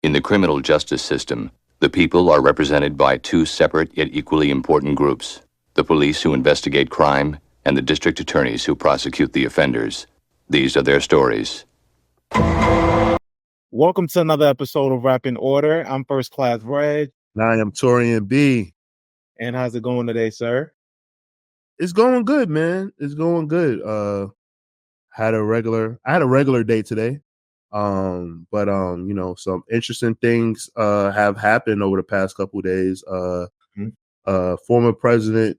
In the criminal justice system, the people are represented by two separate yet equally important groups: the police who investigate crime and the district attorneys who prosecute the offenders. These are their stories. Welcome to another episode of Rap in Order. I'm First Class Regg. And I am Taurian B. And how's it going today, sir? It's going good, man. It's going good. I had a regular day today. But you know, some interesting things have happened over the past couple of days. Former President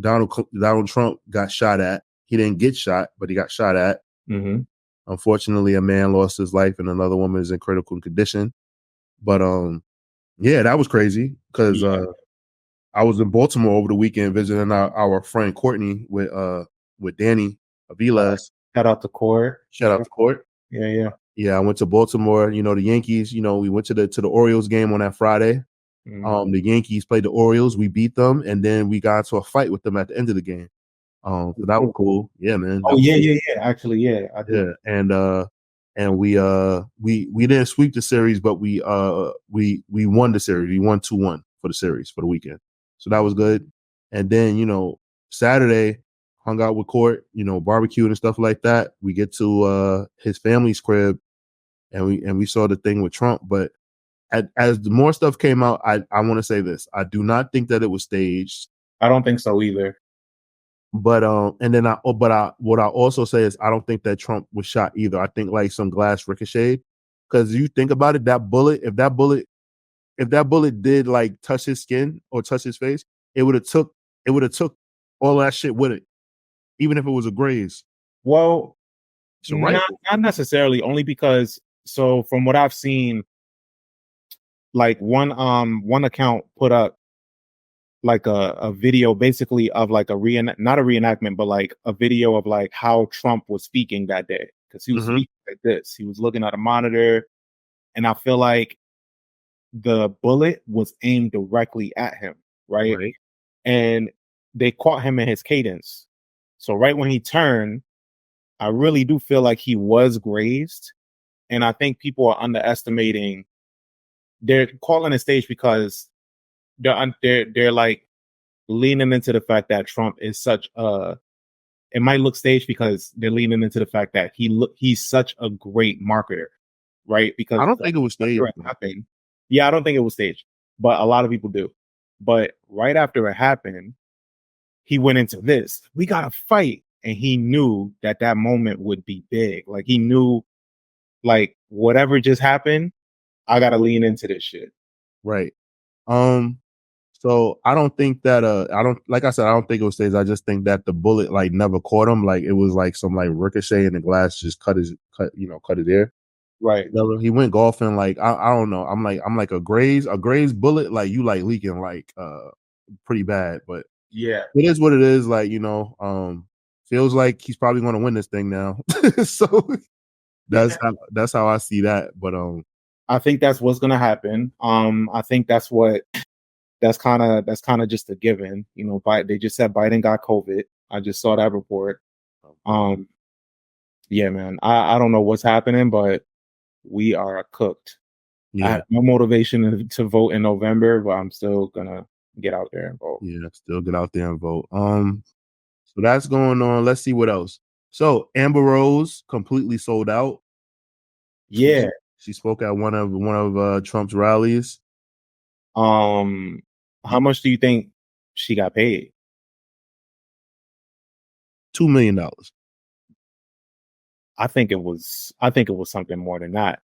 Donald Trump got shot at. He didn't get shot, but he got shot at. Mm-hmm. Unfortunately, a man lost his life and another woman is in critical condition. But yeah, that was crazy because I was in Baltimore over the weekend visiting our friend Courtney with Danny Aviles. Shout out to Court. Yeah. I went to Baltimore. You know, the Yankees. You know, we went to the Orioles game on that Friday. Mm-hmm. The Yankees played the Orioles. We beat them, and then we got into a fight with them at the end of the game. So that was cool. Yeah, man. Oh yeah. Actually, yeah, I did. Yeah, and we didn't sweep the series, but we won the series. We won 2-1 for the series for the weekend. So that was good. And then, you know, Saturday, hung out with Court, you know, barbecued and stuff like that. We get to his family's crib and we saw the thing with Trump. But as the more stuff came out, I want to say this. I do not think that it was staged. I don't think so either. But what I also say is I don't think that Trump was shot either. I think like some glass ricocheted. Because you think about it, if that bullet did like touch his skin or touch his face, it would have took all that shit with it, even if it was a graze. Well, not necessarily, only because so from what I've seen, like one account put up like a video basically of like not a reenactment, but like a video of like how Trump was speaking that day. Because he was speaking like this. He was looking at a monitor, and I feel like the bullet was aimed directly at him, right? And they caught him in his cadence. So right when he turned, I really do feel like he was grazed. And I think people are underestimating. They're calling it stage because they're like leaning into the fact that Trump is such it might look staged because they're leaning into the fact that he's such a great marketer, right? Because I don't think it was staged. Yeah, I don't think it was staged, but a lot of people do. But right after it happened, he went into this. We got to fight. And he knew that moment would be big. Like he knew, like whatever just happened, I got to lean into this shit. Right. So I don't think that, I don't think it was staged. I just think that the bullet like never caught him. Like it was like some like ricochet and the glass just cut his ear. Right. He went golfing. Like, I don't know. I'm like a grazed bullet. Like you like leaking like, pretty bad, but yeah, it is what it is. Like, you know, feels like he's probably going to win this thing now. So that's how I see that. But, I think that's what's going to happen. I think that's kind of just a given, you know. They just said Biden got COVID. I just saw that report. Yeah, man, I don't know what's happening, but we are cooked. Yeah. I have no motivation to vote in November, but I'm still gonna get out there and vote. Yeah, still get out there and vote. So that's going on. Let's see what else. So Amber Rose completely sold out. Yeah, she spoke at one of Trump's rallies. How much do you think she got paid? $2 million. I think it was something more than that.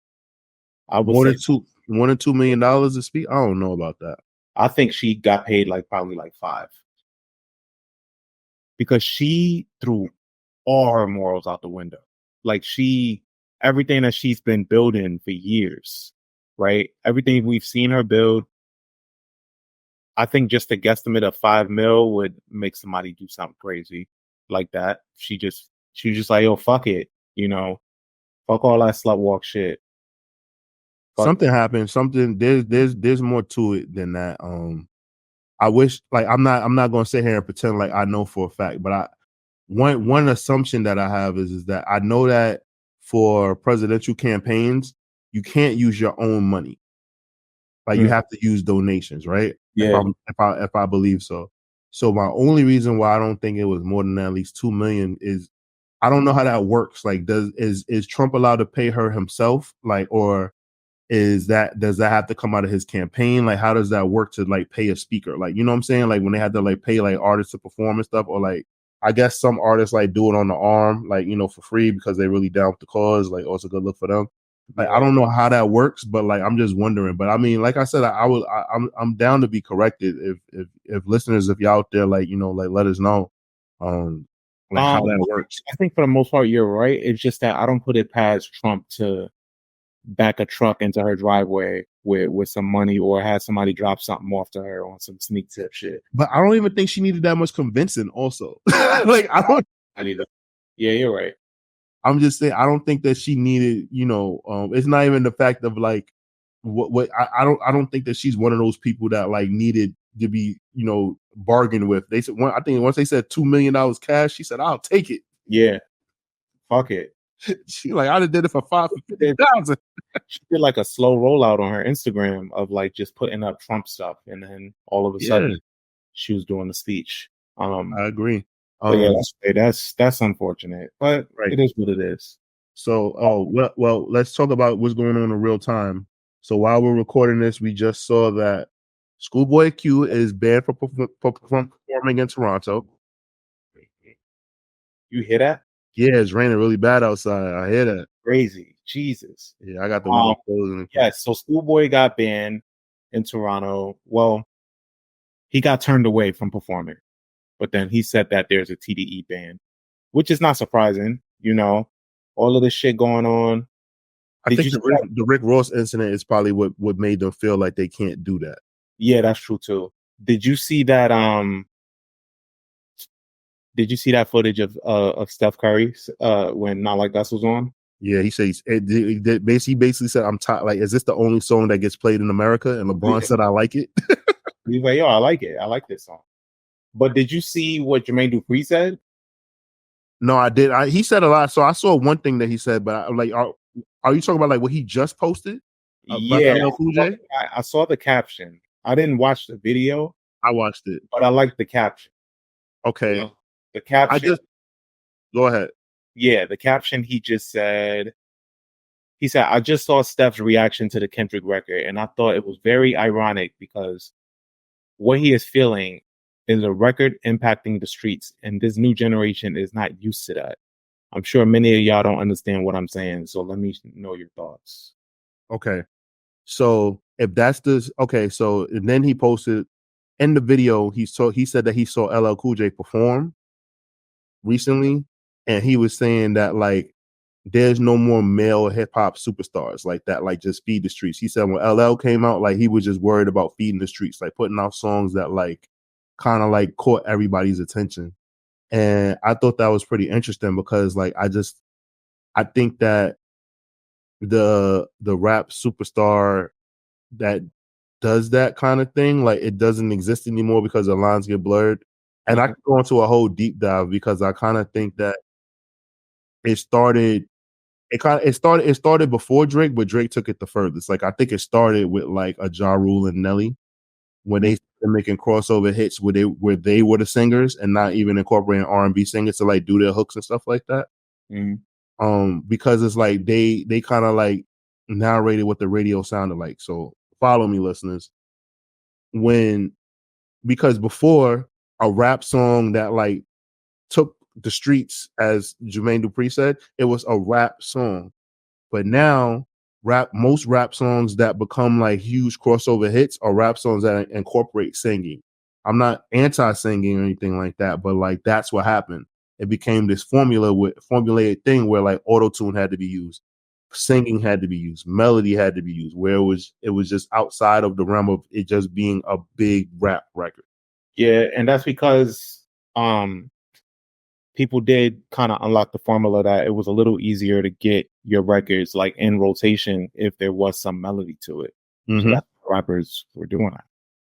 More than $2 million to speak. I don't know about that. I think she got paid probably $5 million. Because she threw all her morals out the window. Like everything that she's been building for years, right? Everything we've seen her build, I think just a guesstimate of $5 million would make somebody do something crazy like that. She was just like, yo, fuck it. You know, fuck all that slut walk shit. Something happened. There's more to it than that. I wish, like, I'm not gonna sit here and pretend like I know for a fact, but one assumption that I have is that I know that for presidential campaigns, you can't use your own money. Like you have to use donations, right? Yeah. If I believe so. So my only reason why I don't think it was more than at least 2 million is I don't know how that works. Like, is Trump allowed to pay her himself? Like, or does that have to come out of his campaign? Like, how does that work to like pay a speaker? Like, you know what I'm saying? Like when they had to like pay like artists to perform and stuff, or like I guess some artists like do it on the arm, like, you know, for free because they really down with the cause. Like, also good look for them. Like, I don't know how that works, but like I'm just wondering. But I mean, like I said, I'm down to be corrected if listeners, if y'all out there, like, you know, like let us know like how that works. I think for the most part you're right. It's just that I don't put it past Trump to back a truck into her driveway with some money, or have somebody drop something off to her on some sneak tip shit. But I don't even think she needed that much convincing also. Like I either. Yeah, you're right. I'm just saying I don't think that she needed, you know, it's not even the fact of like what I don't think that she's one of those people that like needed to be, you know, bargained with. They said I think once they said $2 million cash, she said, I'll take it. Yeah. Fuck it. She like, I did it for $5,000. She did like a slow rollout on her Instagram of like just putting up Trump stuff, and then all of a sudden she was doing the speech. I agree. Yeah, that's unfortunate, but it is what it is. So, well, let's talk about what's going on in real time. So while we're recording this, we just saw that Schoolboy Q is banned from performing in Toronto. You hear that? Yeah, it's raining really bad outside. I hear that. Crazy. Jesus. Yeah, I got the yes, so Schoolboy got banned in Toronto. Well, he got turned away from performing, but then he said that there's a TDE ban, which is not surprising. You know, all of this shit going on. I think the Rick Ross incident is probably what made them feel like they can't do that. Yeah, that's true too. Did you see that? Did you see that footage of Steph Curry when Not Like Us was on? Yeah, he says he basically said, "I'm tired. Like, is this the only song that gets played in America?" And LeBron said, "I like it." He's like, "Yo, I like it. I like this song." But did you see what Jermaine Dupri said? No, I did. He said a lot. So I saw one thing that he said, but like, are you talking about like what he just posted? Yeah, I saw the caption. I didn't watch the video. I watched it, but I liked the caption. Okay, you know, the caption. Go ahead. Yeah, the caption. He said, "I just saw Steph's reaction to the Kendrick record, and I thought it was very ironic because what he is feeling is a record impacting the streets, and this new generation is not used to that. I'm sure many of y'all don't understand what I'm saying, so let me know your thoughts." Okay, so if that's so and then he posted in the video, he said that he saw LL Cool J perform recently, and he was saying that like there's no more male hip hop superstars like that, like just feed the streets. He said when LL came out, like he was just worried about feeding the streets, like putting out songs that like kind of like caught everybody's attention. And I thought that was pretty interesting because like I think that the rap superstar that does that kind of thing, like it doesn't exist anymore because the lines get blurred. And I could go into a whole deep dive because I kind of think that it started before Drake, but Drake took it the furthest. Like I think it started with like a Ja Rule and Nelly when they started making crossover hits where they were the singers and not even incorporating R&B singers to like do their hooks and stuff like that. Because it's like they kind of like narrated what the radio sounded like. So follow me, listeners. Because before a rap song that like took the streets, as Jermaine Dupri said, it was a rap song. But now most rap songs that become like huge crossover hits are rap songs that incorporate singing. I'm not anti-singing or anything like that, but like that's what happened. It became this formulated thing where like auto-tune had to be used, singing had to be used, melody had to be used, where it was just outside of the realm of it just being a big rap record. Yeah, and that's because people did kind of unlock the formula that it was a little easier to get your records like in rotation if there was some melody to it. So that's what rappers were doing that.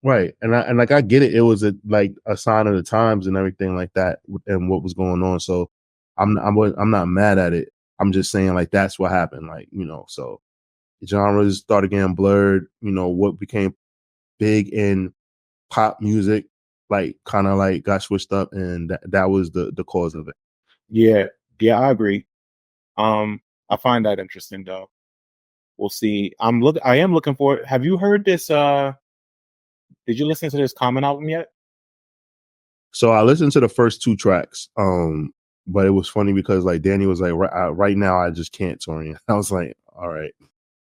Right. And I get it. It was like a sign of the times and everything like that and what was going on. So I'm not mad at it. I'm just saying like that's what happened. Like, you know, so genres started getting blurred. You know, what became big in pop music, like kind of like got switched up, and that was the cause of it. Yeah, I agree. I find that interesting though. We'll see. I am looking for it. Have you heard this? Did you listen to this Common album yet? So I listened to the first 2 tracks. But it was funny because like Danny was like, right now I just can't, Taurian. I was like, all right.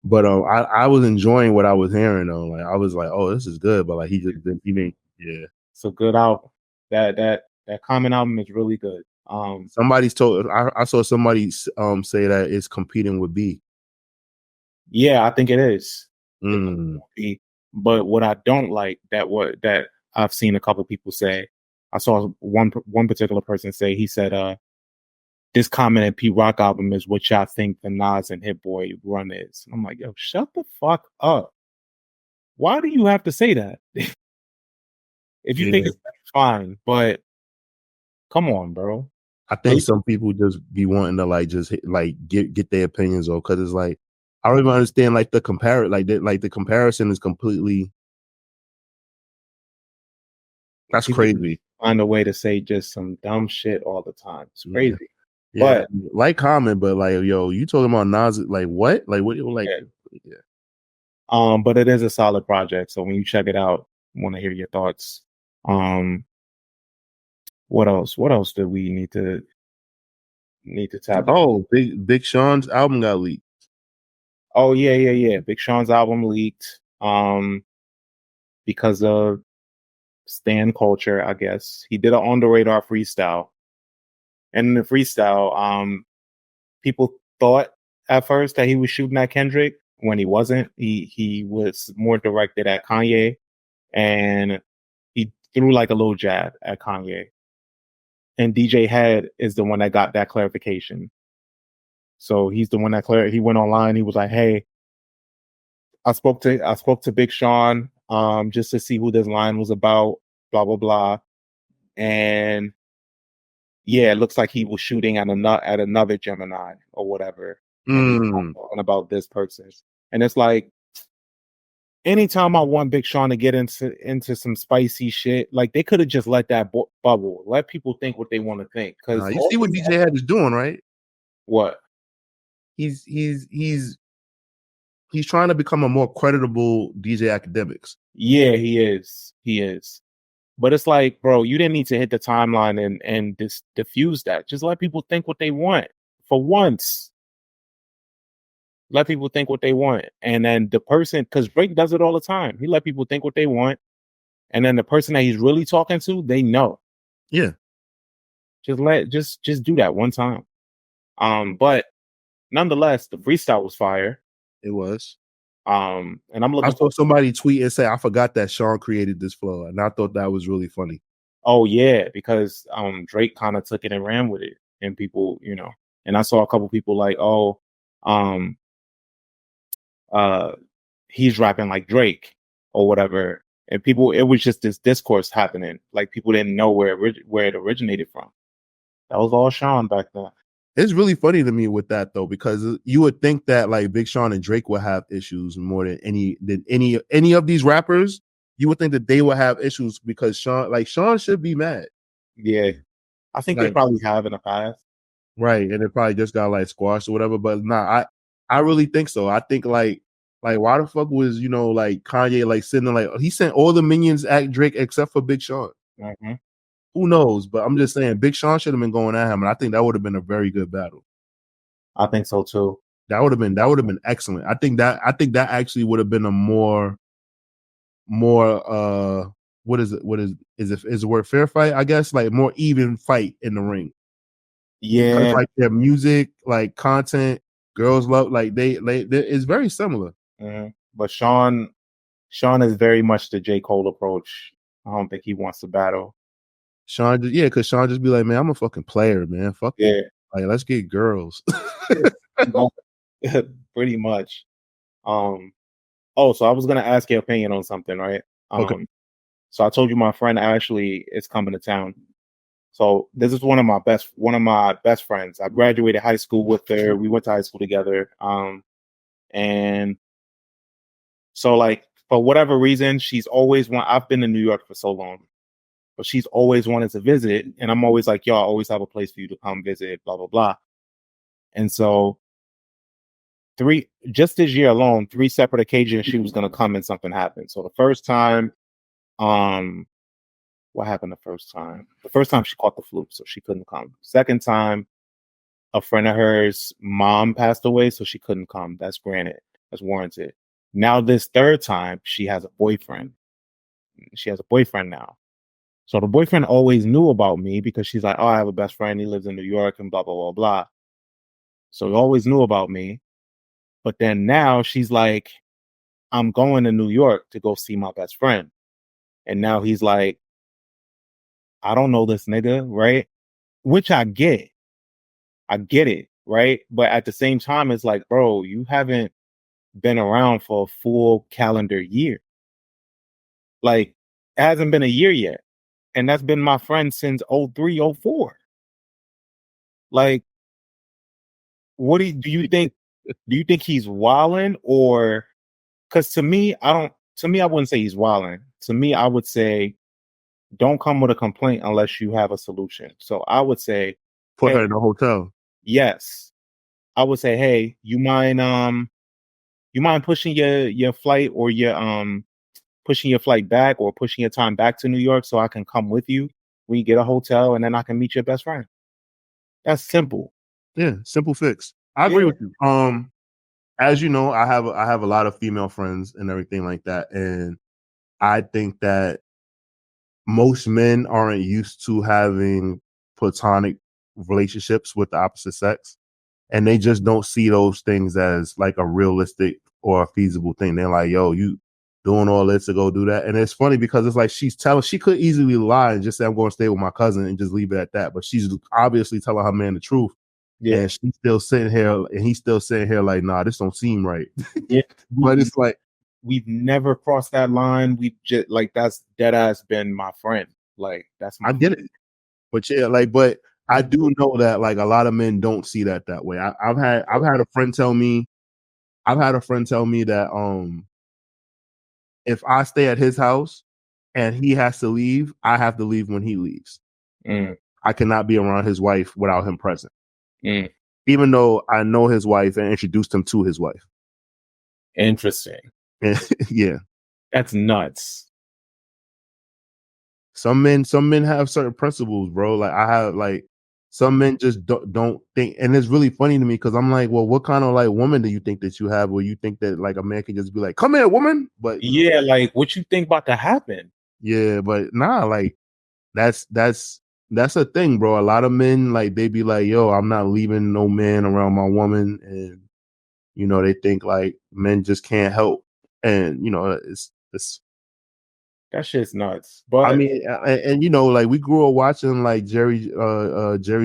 But I was enjoying what I was hearing though. Like I was like, oh, this is good. But like he made, yeah. It's a good album. That Common album is really good. Somebody's told I saw somebody say that it's competing with B. Yeah, I think it is. Mm. But what I don't like that I've seen a couple people say, I saw one particular person say, he said, this Common and P Rock album is what y'all think the Nas and Hit Boy run is. I'm like, yo, shut the fuck up. Why do you have to say that? If you think it's fine, but come on, bro. I think some people just be wanting to like just like get their opinions on, because it's like I don't even understand like the the comparison is completely, that's crazy. Find a way to say just some dumb shit all the time. It's crazy. Yeah, but like Common, but like, yo, you talking about Nas? Like what? Like what? Like yeah. But it is a solid project. So when you check it out, I want to hear your thoughts. What else? What else do we need to tap? Oh, Big Sean's album got leaked. Oh yeah. Big Sean's album leaked. Because of stan culture, I guess. He did an on the radar freestyle. And in the freestyle, people thought at first that he was shooting at Kendrick when he wasn't. He was more directed at Kanye, and he threw like a little jab at Kanye. And DJ Head is the one that got that clarification. So he's the one that he went online. He was like, "Hey, I spoke to Big Sean just to see who this line was about, blah blah blah." And yeah, it looks like he was shooting at another Gemini or whatever. And talking about this person. And it's like, anytime I want Big Sean to get into some spicy shit, like they could have just let that bubble, let people think what they want to think. Because you see what DJ Head is doing, right? What? He's trying to become a more creditable DJ Academics. Yeah, he is. But it's like, bro, you didn't need to hit the timeline and diffuse that. Just let people think what they want for once. Let people think what they want. And then the person, because Drake does it all the time. He let people think what they want. And then the person that he's really talking to, they know. Yeah. Just do that one time. But nonetheless, the freestyle was fire. It was. And I'm looking. I saw somebody tweet and say, "I forgot that Sean created this flow," and I thought that was really funny. Oh yeah, because Drake kind of took it and ran with it, and people, and I saw a couple people like, "Oh, he's rapping like Drake or whatever," and people, it was just this discourse happening, like people didn't know where it originated from. That was all Sean back then. It's really funny to me with that though, because you would think that like Big Sean and Drake would have issues more than any of these rappers. You would think that they would have issues because Sean should be mad. Yeah, I think they probably have in the past. Right, and it probably just got like squashed or whatever. But nah, I really think so. I think like why the fuck was like Kanye like sitting like he sent all the minions at Drake except for Big Sean. Mm-hmm. Who knows? But I'm just saying, Big Sean should have been going at him, and I think that would have been a very good battle. I think so too. That would have been excellent. I think that actually would have been a more what is the word fair fight? I guess like more even fight in the ring. Yeah, because like their music, like content, girls love like they it's very similar. Mm-hmm. But Sean is very much the J. Cole approach. I don't think he wants to battle. Sean, because Sean just be like, man, I'm a fucking player, man. Fuck yeah, like let's get girls. Pretty much. So I was gonna ask your opinion on something, right? Okay. So I told you my friend Ashley is coming to town. So this is one of my best friends. I graduated high school with her. We went to high school together. And so, like, for whatever reason, she's always I've been in New York for so long, but she's always wanted to visit. And I'm always like, yo, I always have a place for you to come visit, blah, blah, blah. And so just this year alone, 3 separate occasions she was going to come and something happened. So the first time, what happened the first time? The first time she caught the flu, so she couldn't come. Second time, a friend of hers' mom passed away, so she couldn't come. That's granted. That's warranted. Now this third time, she has a boyfriend. She has a boyfriend now. So the boyfriend always knew about me because she's like, oh, I have a best friend. He lives in New York and blah, blah, blah, blah. So he always knew about me. But then now she's like, I'm going to New York to go see my best friend. And now he's like, I don't know this nigga, right? Which I get. I get it, right? But at the same time, it's like, bro, you haven't been around for a full calendar year. Like, it hasn't been a year yet. And that's been my friend since 03, 04. Like, what do you think? Do you think he's wilding? Or because to me, I wouldn't say he's wilding. To me, I would say don't come with a complaint unless you have a solution. So I would say put her in a hotel. Yes. I would say, hey, you mind pushing your flight or pushing your flight back or pushing your time back to New York so I can come with you? We get a hotel and then I can meet your best friend. That's simple. Yeah, simple fix. I agree with you. As you know, I have a lot of female friends and everything like that, and I think that most men aren't used to having platonic relationships with the opposite sex, and they just don't see those things as like a realistic or a feasible thing. They're like, yo, you doing all this to go do that. And it's funny because it's like she could easily lie and just say I'm going to stay with my cousin and just leave it at that, but she's obviously telling her man the truth. Yeah. And she's still sitting here and he's still sitting here like, nah, this don't seem right. Yeah. But it's like, we've never crossed that line. We've just like, that's dead ass been my friend. Like, that's my I get it. But yeah, like, but I do know that like a lot of men don't see that way. I've had a friend tell me that if I stay at his house and he has to leave, I have to leave when he leaves. I cannot be around his wife without him present. Even though I know his wife and introduced him to his wife. Interesting. Yeah. That's nuts. Some men have certain principles, bro. Like I have like some men just don't think, and it's really funny to me because I'm like, well, what kind of like woman do you think that you have where you think that like a man can just be like, come here, woman? But yeah, like what you think about to happen? Yeah, but nah, like that's a thing, bro. A lot of men like they be like, yo, I'm not leaving no man around my woman, and you know they think like men just can't help, and you know it's that shit's nuts. But I mean, and you know, like we grew up watching like Jerry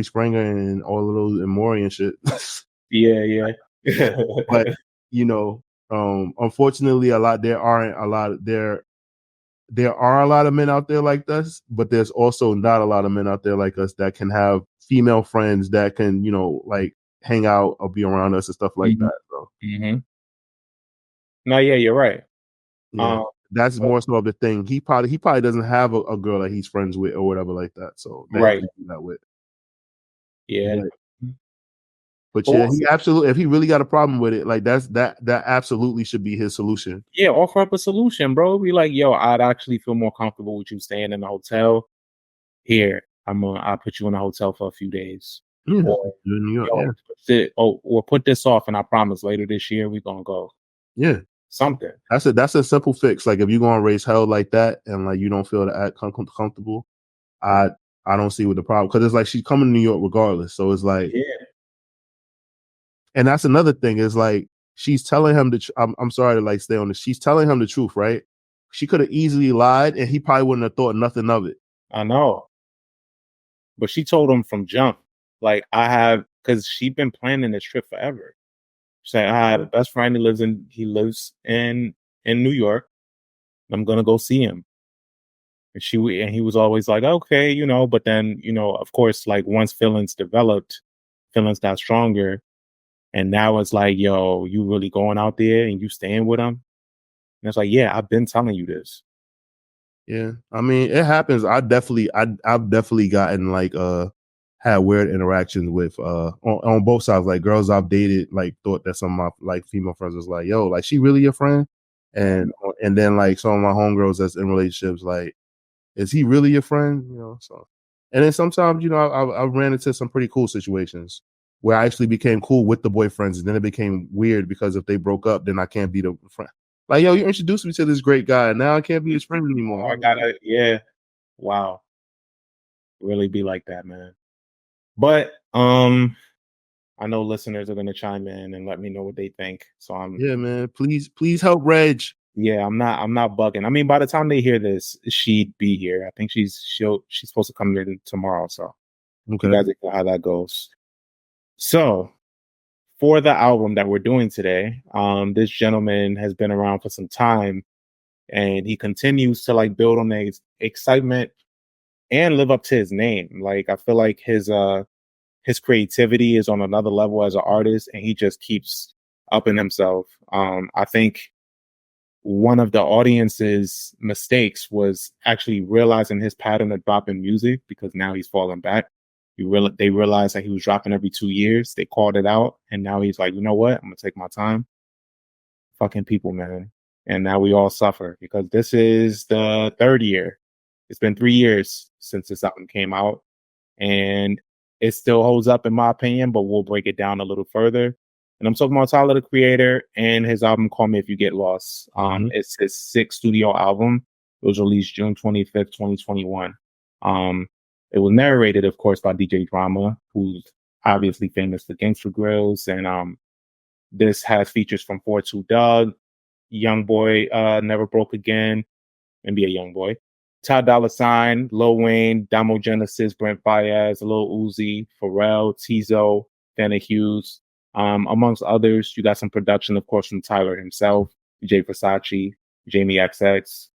Springer and all of those and Maury and shit. yeah. But you know, unfortunately, there are a lot of men out there like us, but there's also not a lot of men out there like us that can have female friends that can, you know, like hang out or be around us and stuff like that. So. No, yeah, you're right. Yeah. That's more so of the thing. He probably doesn't have a girl that he's friends with or whatever like that. So that right. he can do that with. Yeah. But yeah, he absolutely, if he really got a problem with it, like that absolutely should be his solution. Yeah, offer up a solution, bro. Be like, yo, I'd actually feel more comfortable with you staying in the hotel. Here, I'll put you in a hotel for a few days. Yeah, or, New York, or put this off, and I promise later this year we're gonna go. Yeah. Something. That's a simple fix. Like if you're gonna raise hell like that and like you don't feel that comfortable, I don't see what the problem, because it's like she's coming to New York regardless. So it's like, yeah. And that's another thing is like she's telling him I'm sorry to like stay on this. She's telling him the truth, right? She could have easily lied and he probably wouldn't have thought nothing of it. I know. But she told him from jump, like because she'd been planning this trip forever. She said, I have a best friend who lives in New York. I'm gonna go see him. And he was always like, okay, you know, but then, you know, of course, like once feelings got stronger, And now it's like, yo, you really going out there and you staying with him? And it's like, yeah, I've been telling you this. Yeah, I mean, it happens. I've definitely gotten like had weird interactions with on both sides. Like girls I've dated like thought that some of my like female friends was like, yo, like she really your friend? And then like some of my homegirls that's in relationships like, is he really your friend? You know, so and then sometimes, you know, I ran into some pretty cool situations where I actually became cool with the boyfriends, and then it became weird because if they broke up, then I can't be the friend. Like, yo, you introduced me to this great guy, and now I can't be his friend anymore. I gotta, yeah. Wow. Really be like that, man. But I know listeners are gonna chime in and let me know what they think. So Yeah, man. Please help Regg. yeah, I'm not bugging. I mean, by the time they hear this, she'd be here. I think she's supposed to come here tomorrow. So Okay. you guys know how that goes. So for the album that we're doing today, this gentleman has been around for some time, and he continues to like build on the excitement and live up to his name. Like I feel like his creativity is on another level as an artist, and he just keeps upping himself. I think one of the audience's mistakes was actually realizing his pattern of dropping music, because now he's falling back. They realized that he was dropping every 2 years. They called it out, and now he's like, you know what? I'm gonna take my time. Fucking people, man. And now we all suffer because this is the third year. It's been 3 years since this album came out, and it still holds up in my opinion, but we'll break it down a little further. And I'm talking about Tyler, the Creator, and his album Call Me If You Get Lost. It's his 6th studio album. It was released June 25th, 2021. It was narrated, of course, by DJ Drama, who's obviously famous for Gangsta Grills. And this has features from 42 Doug, Young Boy, Never Broke Again, NBA Young Boy, Ty Dolla $ign, Lil Wayne, Damo Genesis, Brent Faiyaz, Lil Uzi, Pharrell, Tizo, Dana Hughes, amongst others. You got some production, of course, from Tyler himself, Jay Versace, Jamie XX.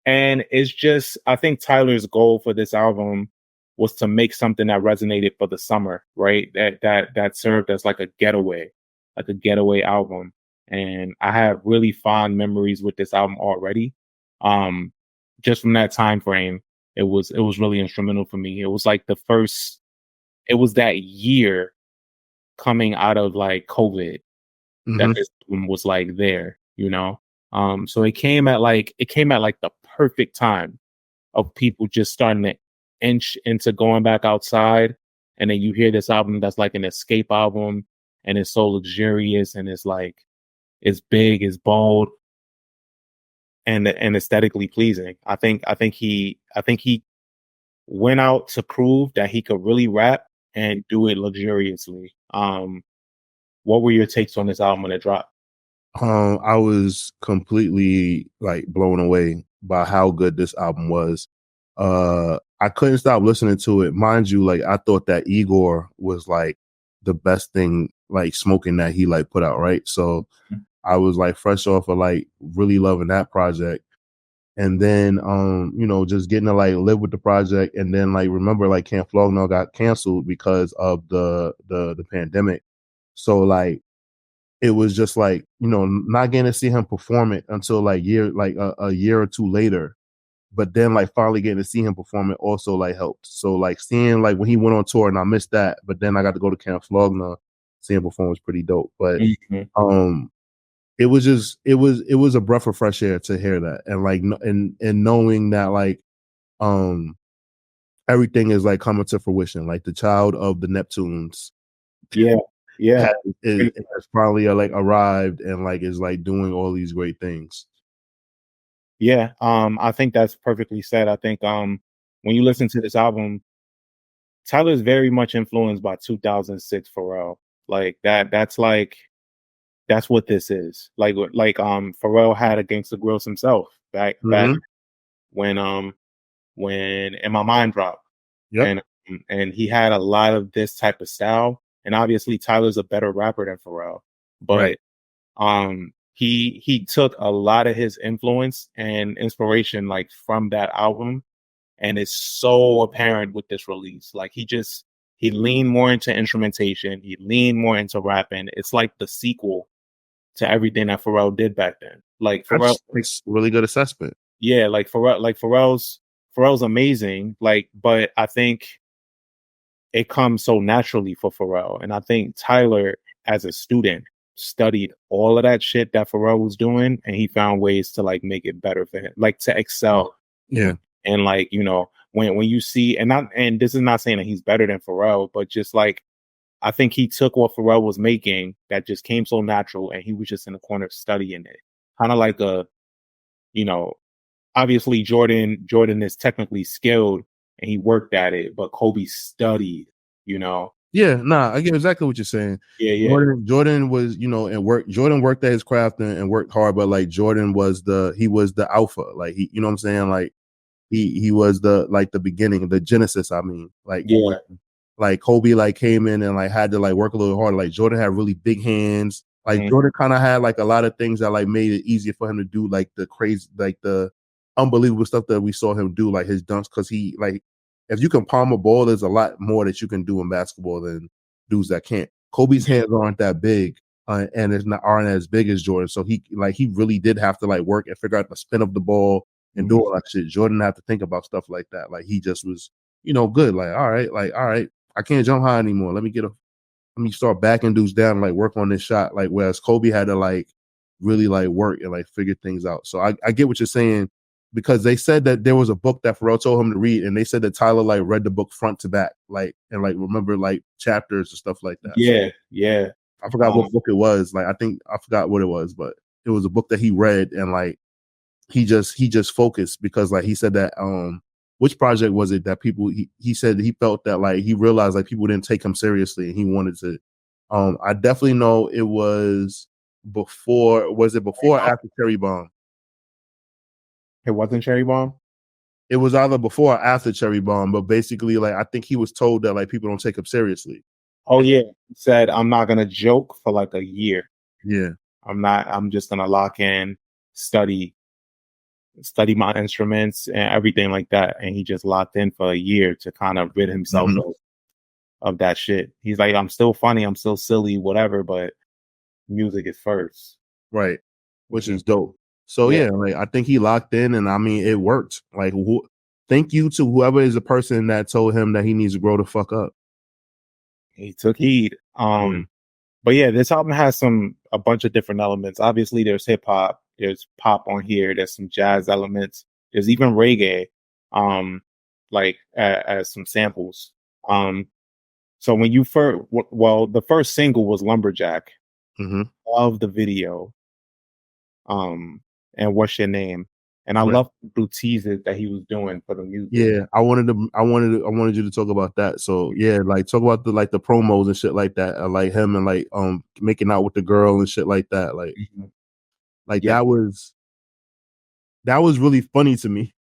And it's just, I think Tyler's goal for this album was to make something that resonated for the summer, right? That served as like a getaway album. And I have really fond memories with this album already. Just from that time frame, it was really instrumental for me. It was like it was that year coming out of like COVID that this album was like there, you know? So it came at like the perfect time of people just starting to inch into going back outside. And then you hear this album that's like an escape album, and it's so luxurious, and it's like, it's big, it's bold, and aesthetically pleasing. I think he went out to prove that he could really rap and do it luxuriously. What were your takes on this album when it dropped? I was completely like blown away by how good this album was. I couldn't stop listening to it. Mind you, like I thought that Igor was like the best thing like smoking that he like put out, right? So I was like fresh off of like really loving that project. And then you know, just getting to like live with the project, and then like remember like Camp Flogno got canceled because of the pandemic. So like it was just like, you know, not getting to see him perform it until like a year or two later. But then like finally getting to see him perform it also like helped. So like seeing like when he went on tour, and I missed that, but then I got to go to Camp Flogna, seeing him perform was pretty dope. But it was just it was a breath of fresh air to hear that, and like and knowing that like everything is like coming to fruition, like the child of the Neptunes has finally like arrived and like is like doing all these great things. I think that's perfectly said. I think when you listen to this album, Tyler is very much influenced by 2006 Pharrell. Like that's what this is. Like Pharrell had a Gangsta Grills himself back when In My Mind dropped. Yep. And he had a lot of this type of style. And obviously Tyler's a better rapper than Pharrell. But he took a lot of his influence and inspiration like from that album, and it's so apparent with this release. Like he He leaned more into instrumentation. He leaned more into rapping. It's like the sequel to everything that Pharrell did back then. Like Pharrell, it's really good assessment. yeah, like Pharrell's amazing. Like, but I think it comes so naturally for Pharrell, and I think Tyler, as a student, studied all of that shit that Pharrell was doing, and he found ways to like make it better for him, like to excel. Yeah, and like when you see, and this is not saying that he's better than Pharrell, but just like I think he took what Pharrell was making that just came so natural, and he was just in the corner studying it, kind of like obviously Jordan is technically skilled and he worked at it, but Kobe studied. Yeah, nah, I get exactly what you're saying. Yeah. Jordan was, Jordan worked at his craft and worked hard, but like Jordan was the alpha. Like he, you know what I'm saying? Like he was the beginning, the genesis, I mean. Like Yeah. Like Kobe like came in and like had to like work a little harder. Like Jordan had really big hands. Like Jordan kind of had like a lot of things that like made it easier for him to do like the crazy, like the unbelievable stuff that we saw him do, like his dunks. Cause he like, if you can palm a ball, there's a lot more that you can do in basketball than dudes that can't. Kobe's hands aren't that big, and aren't as big as Jordan. So he really did have to like work and figure out the spin of the ball and do all that shit. Jordan didn't have to think about stuff like that. Like he just was, good. Like all right, I can't jump high anymore. Let me start backing dudes down and like work on this shot. Like whereas Kobe had to like really like work and like figure things out. So I get what you're saying. Because they said that there was a book that Pharrell told him to read, and they said that Tyler like read the book front to back, like and like remember like chapters and stuff like that. Yeah. I forgot what book it was. Like I forgot what it was, but it was a book that he read, and like he just focused because like he said that which project was it that people he said he felt that like he realized like people didn't take him seriously, and he wanted to. I definitely know it was before. Was it before or after Cherry Bomb? It wasn't Cherry Bomb? It was either before or after Cherry Bomb, but basically, like, I think he was told that, like, people don't take him seriously. Oh, yeah. He said, I'm not going to joke for, like, a year. Yeah. I'm just going to lock in, study my instruments and everything like that. And he just locked in for a year to kind of rid himself of that shit. He's like, I'm still funny, I'm still silly, whatever, but music is first. Right. Which is dope. So yeah, like I think he locked in, and I mean it worked. Like, thank you to whoever is the person that told him that he needs to grow the fuck up. He took heed. But yeah, this album has a bunch of different elements. Obviously, there's hip hop, there's pop on here, there's some jazz elements, there's even reggae, like as some samples. So when you the first single was Lumberjack. Love the video. And What's Your Name? And I love the teases that he was doing for the music. Yeah, I wanted you to talk about that. So yeah, like talk about the promos and shit like that. Like him and like making out with the girl and shit like that. Like that was really funny to me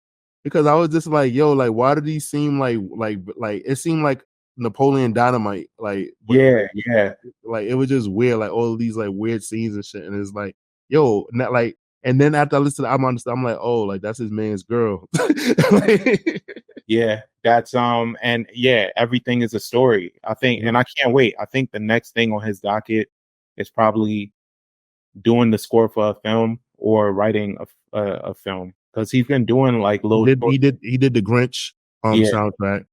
because I was just like, yo, like why did he seem like it seemed like Napoleon Dynamite, like like it was just weird, like all of these like weird scenes and shit, and it's like, yo, not like. And then after I listen to the album, I'm like, oh, like that's his man's girl. Yeah, that's and yeah, everything is a story. I think, and I can't wait. I think the next thing on his docket is probably doing the score for a film or writing a film, because he's been doing like little. He did the Grinch soundtrack,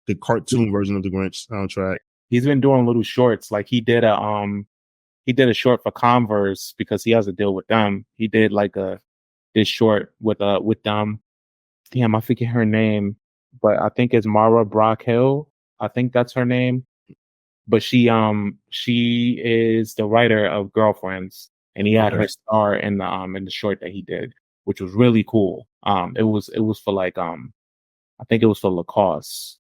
the cartoon version of the Grinch soundtrack. He's been doing little shorts. Like he did a short for Converse because he has a deal with them. He did like this short with them. Damn, I forget her name, but I think it's Mara Brock Hill. I think that's her name. But she is the writer of Girlfriends, and he had her star in the short that he did, which was really cool. It was for like I think it was for Lacoste.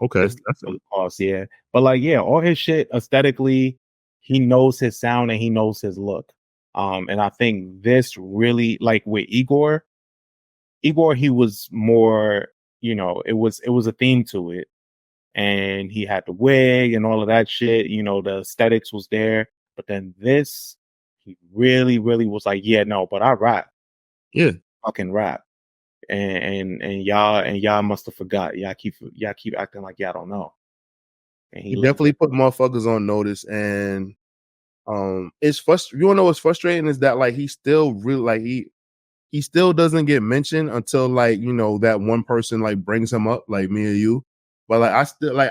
Okay, that's for Lacoste, yeah. But like all his shit aesthetically, he knows his sound and he knows his look. And I think this really, like with Igor, he was more, it was a theme to it. And he had the wig and all of that shit, the aesthetics was there. But then this, he really, really was like, yeah, no, but I rap. Yeah. Fucking rap. And y'all must have forgot. Y'all keep acting like y'all don't know. and he definitely put motherfuckers on notice. And it's frustrating. You wanna know what's frustrating is that like he still really like he still doesn't get mentioned until like, you know, that one person like brings him up, like me or you. But like I still like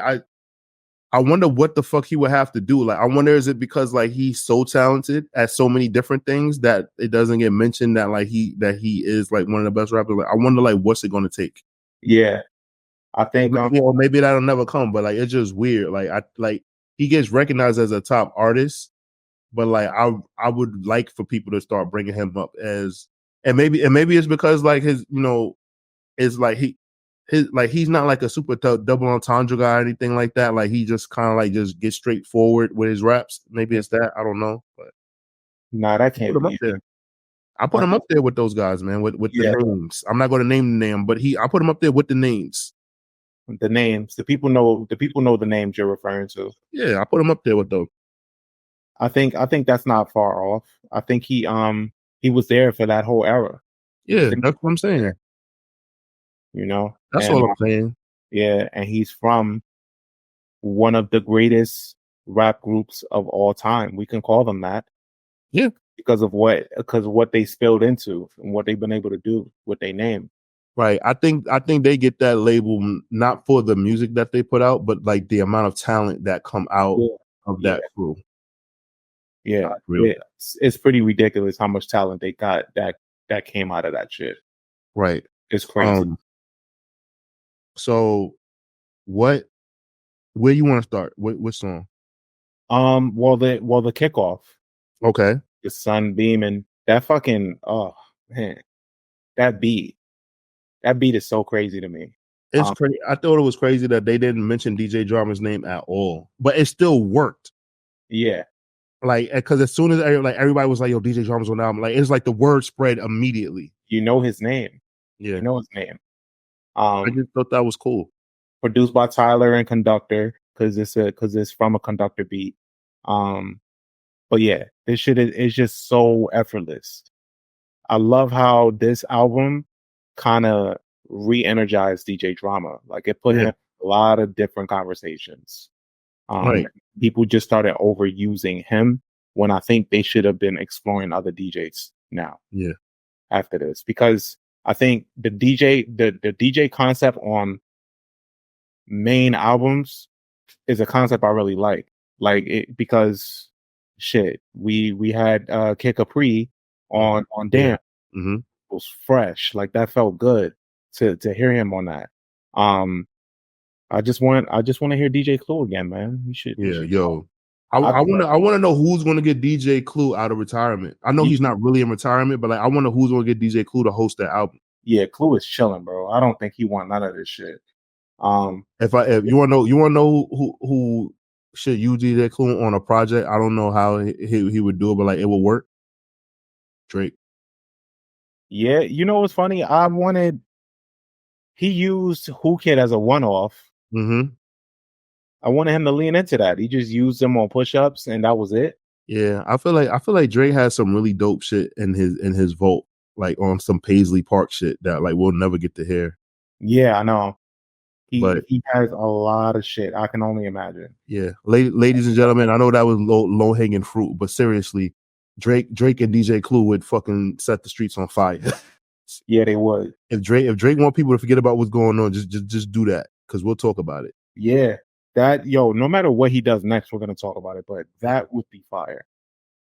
I wonder what the fuck he would have to do. Like I wonder, is it because like he's so talented at so many different things that it doesn't get mentioned that like he is like one of the best rappers? Like I wonder like what's it gonna take? Yeah. I think or maybe that'll never come, but like it's just weird. Like he gets recognized as a top artist, but like I would like for people to start bringing him up as, and maybe it's because like his, you know, it's like he's not like a super double entendre guy or anything like that. Like he just kind of like just gets straightforward with his raps. Maybe it's that, I don't know, but nah, that can't be. I put him up there with those guys, man, with the names. I'm not going to name the name, but I put him up there with the names. The names, the people know the names you're referring to. Yeah, I put him up there with them. I think that's not far off. I think he was there for that whole era. Yeah, that's what I'm saying. You know, that's all I'm saying. Yeah, and he's from one of the greatest rap groups of all time. We can call them that. Yeah, because of what they spilled into and what they've been able to do with their name. Right. I think they get that label not for the music that they put out, but like the amount of talent that come out of that crew. Yeah, it's pretty ridiculous how much talent they got that came out of that shit. Right. It's crazy. So where you want to start? What song? Well the kickoff. Okay. The sun beaming. That fucking man. That beat is so crazy to me. It's crazy. I thought it was crazy that they didn't mention DJ Drama's name at all, but it still worked. Yeah. Like, because as soon as everybody was like, "Yo, DJ Drama's on the album," like it's like the word spread immediately. You know his name. Yeah, you know his name. I just thought that was cool. Produced by Tyler and Conductor, because it's from a Conductor beat. But yeah, this shit is just so effortless. I love how this album kind of re-energized DJ Drama. Like it put him in a lot of different conversations. Right. People just started overusing him when I think they should have been exploring other DJs now. Yeah. After this, because I think the DJ concept on main albums is a concept I really like. Like it, because shit, we had Kid Capri on Damn. Mm-hmm. It was fresh. Like that felt good to hear him on that. I just want to hear DJ Clue again, man. You should. Yo. I want to know who's going to get DJ Clue out of retirement. I know he's not really in retirement, but like I wonder who's going to get DJ Clue to host that album. Yeah, Clue is chilling, bro. I don't think he want none of this shit. If you want to know who should use DJ Clue on a project, I don't know how he would do it, but like it would work. Drake. Yeah, you know what's funny? He used Who Kid as a one-off. Mm-hmm. I wanted him to lean into that. He just used them on push-ups, and that was it. Yeah, I feel like Drake has some really dope shit in his vault, like on some Paisley Park shit that like we'll never get to hear. Yeah, I know. He has a lot of shit. I can only imagine. Yeah, ladies and gentlemen, I know that was low hanging fruit, but seriously, Drake and DJ Clue would fucking set the streets on fire. Yeah, they would. If Drake want people to forget about what's going on, just do that, because we'll talk about it. Yeah, no matter what he does next, we're gonna talk about it. But that would be fire.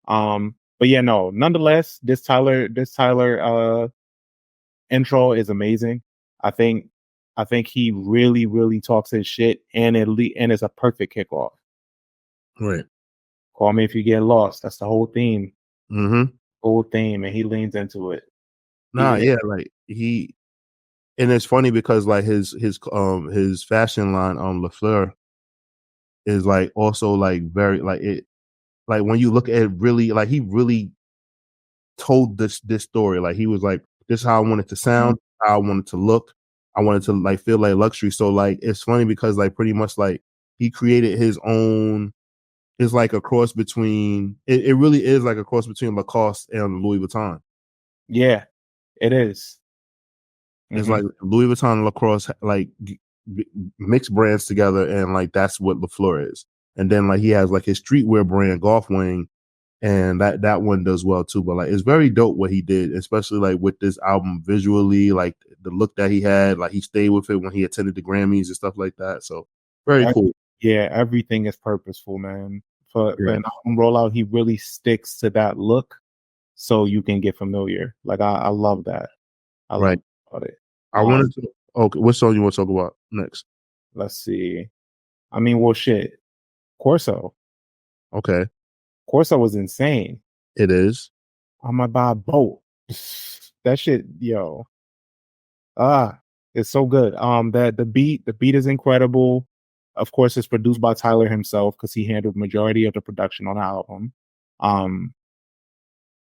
But yeah, no. Nonetheless, this Tyler intro is amazing. I think he really, really talks his shit, and it's a perfect kickoff. Right. Call me if you get lost. That's the whole theme. Mm-hmm. Whole theme, and he leans into it. Like and it's funny because like his fashion line Lafleur is like also like very like it, like when you look at it, really like he really told this story. Like he was like, this is how I want it to sound, how I want it to look. I wanted to like feel like luxury. So like it's funny because like pretty much like he created his own. It's like a cross between. It really is like a cross between Lacoste and Louis Vuitton. Yeah, it is. It's like Louis Vuitton and Lacoste like mix brands together, and like that's what LaFleur is. And then like he has like his streetwear brand, Golf Wing, and that one does well too. But like it's very dope what he did, especially like with this album visually, like the look that he had, like he stayed with it when he attended the Grammys and stuff like that. So very cool. Yeah, everything is purposeful, man. For an album rollout, he really sticks to that look, so you can get familiar. Like I love that. I love about it. I wanted to. Okay, what song you want to talk about next? Let's see. I mean, well, shit. Corso. Okay. Corso was insane. It is. I'm gonna buy a boat. That shit, yo. It's so good. The beat is incredible. Of course, it's produced by Tyler himself because he handled majority of the production on the album.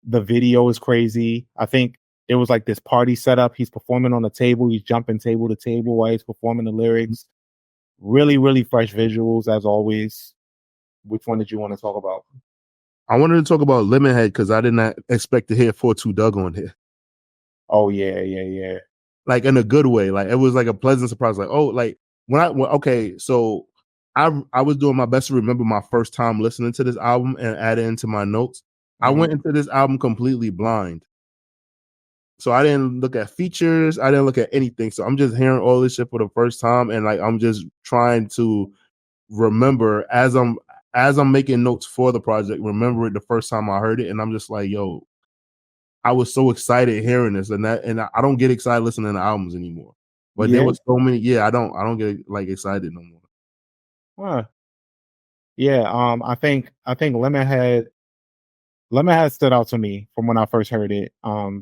The video is crazy. I think it was like this party setup. He's performing on a table. He's jumping table to table while he's performing the lyrics. Really, really fresh visuals as always. Which one did you want to talk about? I wanted to talk about Lemonhead because I did not expect to hear 4-2 Doug on here. Oh yeah. Like in a good way. Like it was like a pleasant surprise. Like, oh, like so I was doing my best to remember my first time listening to this album and add it into my notes. I went into this album completely blind. So I didn't look at features. I didn't look at anything. So I'm just hearing all this shit for the first time. And like, I'm just trying to remember as I'm making notes for the project, remember it the first time I heard it. And I'm just like, yo, I was so excited hearing this and I don't get excited listening to albums anymore. But there was so many. I don't get like excited no more. Huh. Yeah. I think Lemonhead stood out to me from when I first heard it.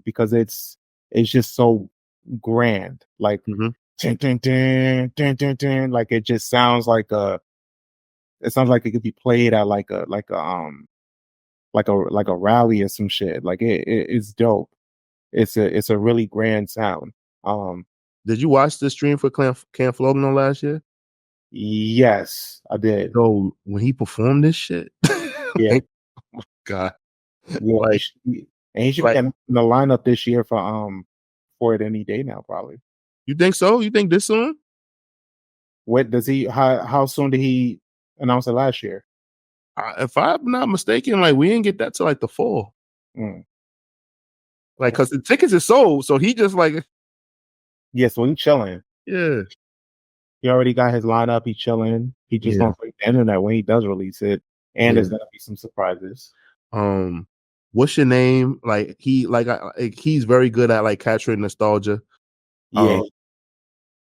Because it's just so grand. Like dun, dun, dun, dun, dun, dun, like it just sounds like it sounds like it could be played at like a rally or some shit. Like it's dope. It's a really grand sound. Did you watch the stream for Cam Flogno last year? Yes, I did. So when he performed this shit, yeah, like, oh my God, yeah, like, he should be in the lineup this year for it any day now, probably. You think so? You think this soon? What does he? How soon did he announce it last year? If I'm not mistaken, like we didn't get that till like the fall. Like, because the tickets are sold, so he just like, so he chilling. Yeah, he already got his lineup. He chilling. He just gonna break the internet when he does release it, and there's gonna be some surprises. What's your name? Like he's very good at like capturing nostalgia. Yeah,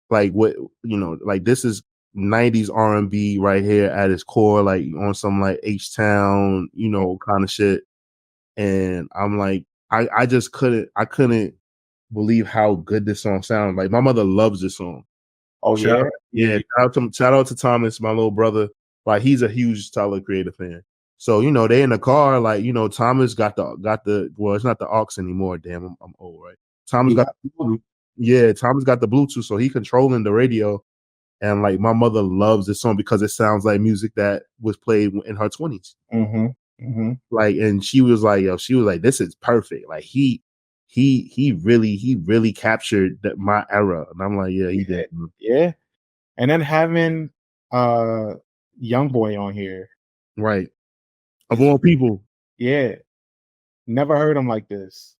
like what like this is 90s R&B right here at its core, like on some like H-Town, kind of shit. And I'm like, I just couldn't believe how good this song sounds. Like my mother loves this song. Oh shout out to Thomas, my little brother. Like he's a huge Tyler Creator fan. So they in the car, like Thomas got the well, it's not the aux anymore. Damn, I'm old, right? Thomas got the Bluetooth, so he controlling the radio. And like my mother loves this song because it sounds like music that was played in her 20s. Like, and she was like, this is perfect. Like he really captured my era. And I'm like, yeah, he did. Yeah. And then having YoungBoy on here. Right. Of all people. Yeah. Never heard him like this.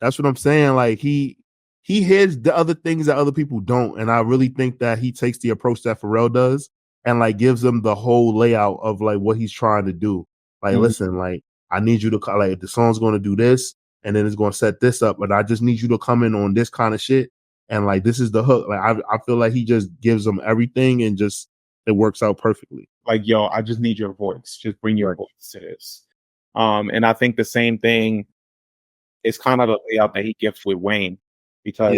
That's what I'm saying. Like he hears the other things that other people don't. And I really think that he takes the approach that Pharrell does and like gives them the whole layout of like what he's trying to do. Like, listen, like I need you to like the song's going to do this and then it's going to set this up, but I just need you to come in on this kind of shit. And like, this is the hook. Like, I feel like he just gives them everything and just, it works out perfectly. Like, yo, I just need your voice. Just bring your voice to this. And I think the same thing is kind of the layout that he gives with Wayne because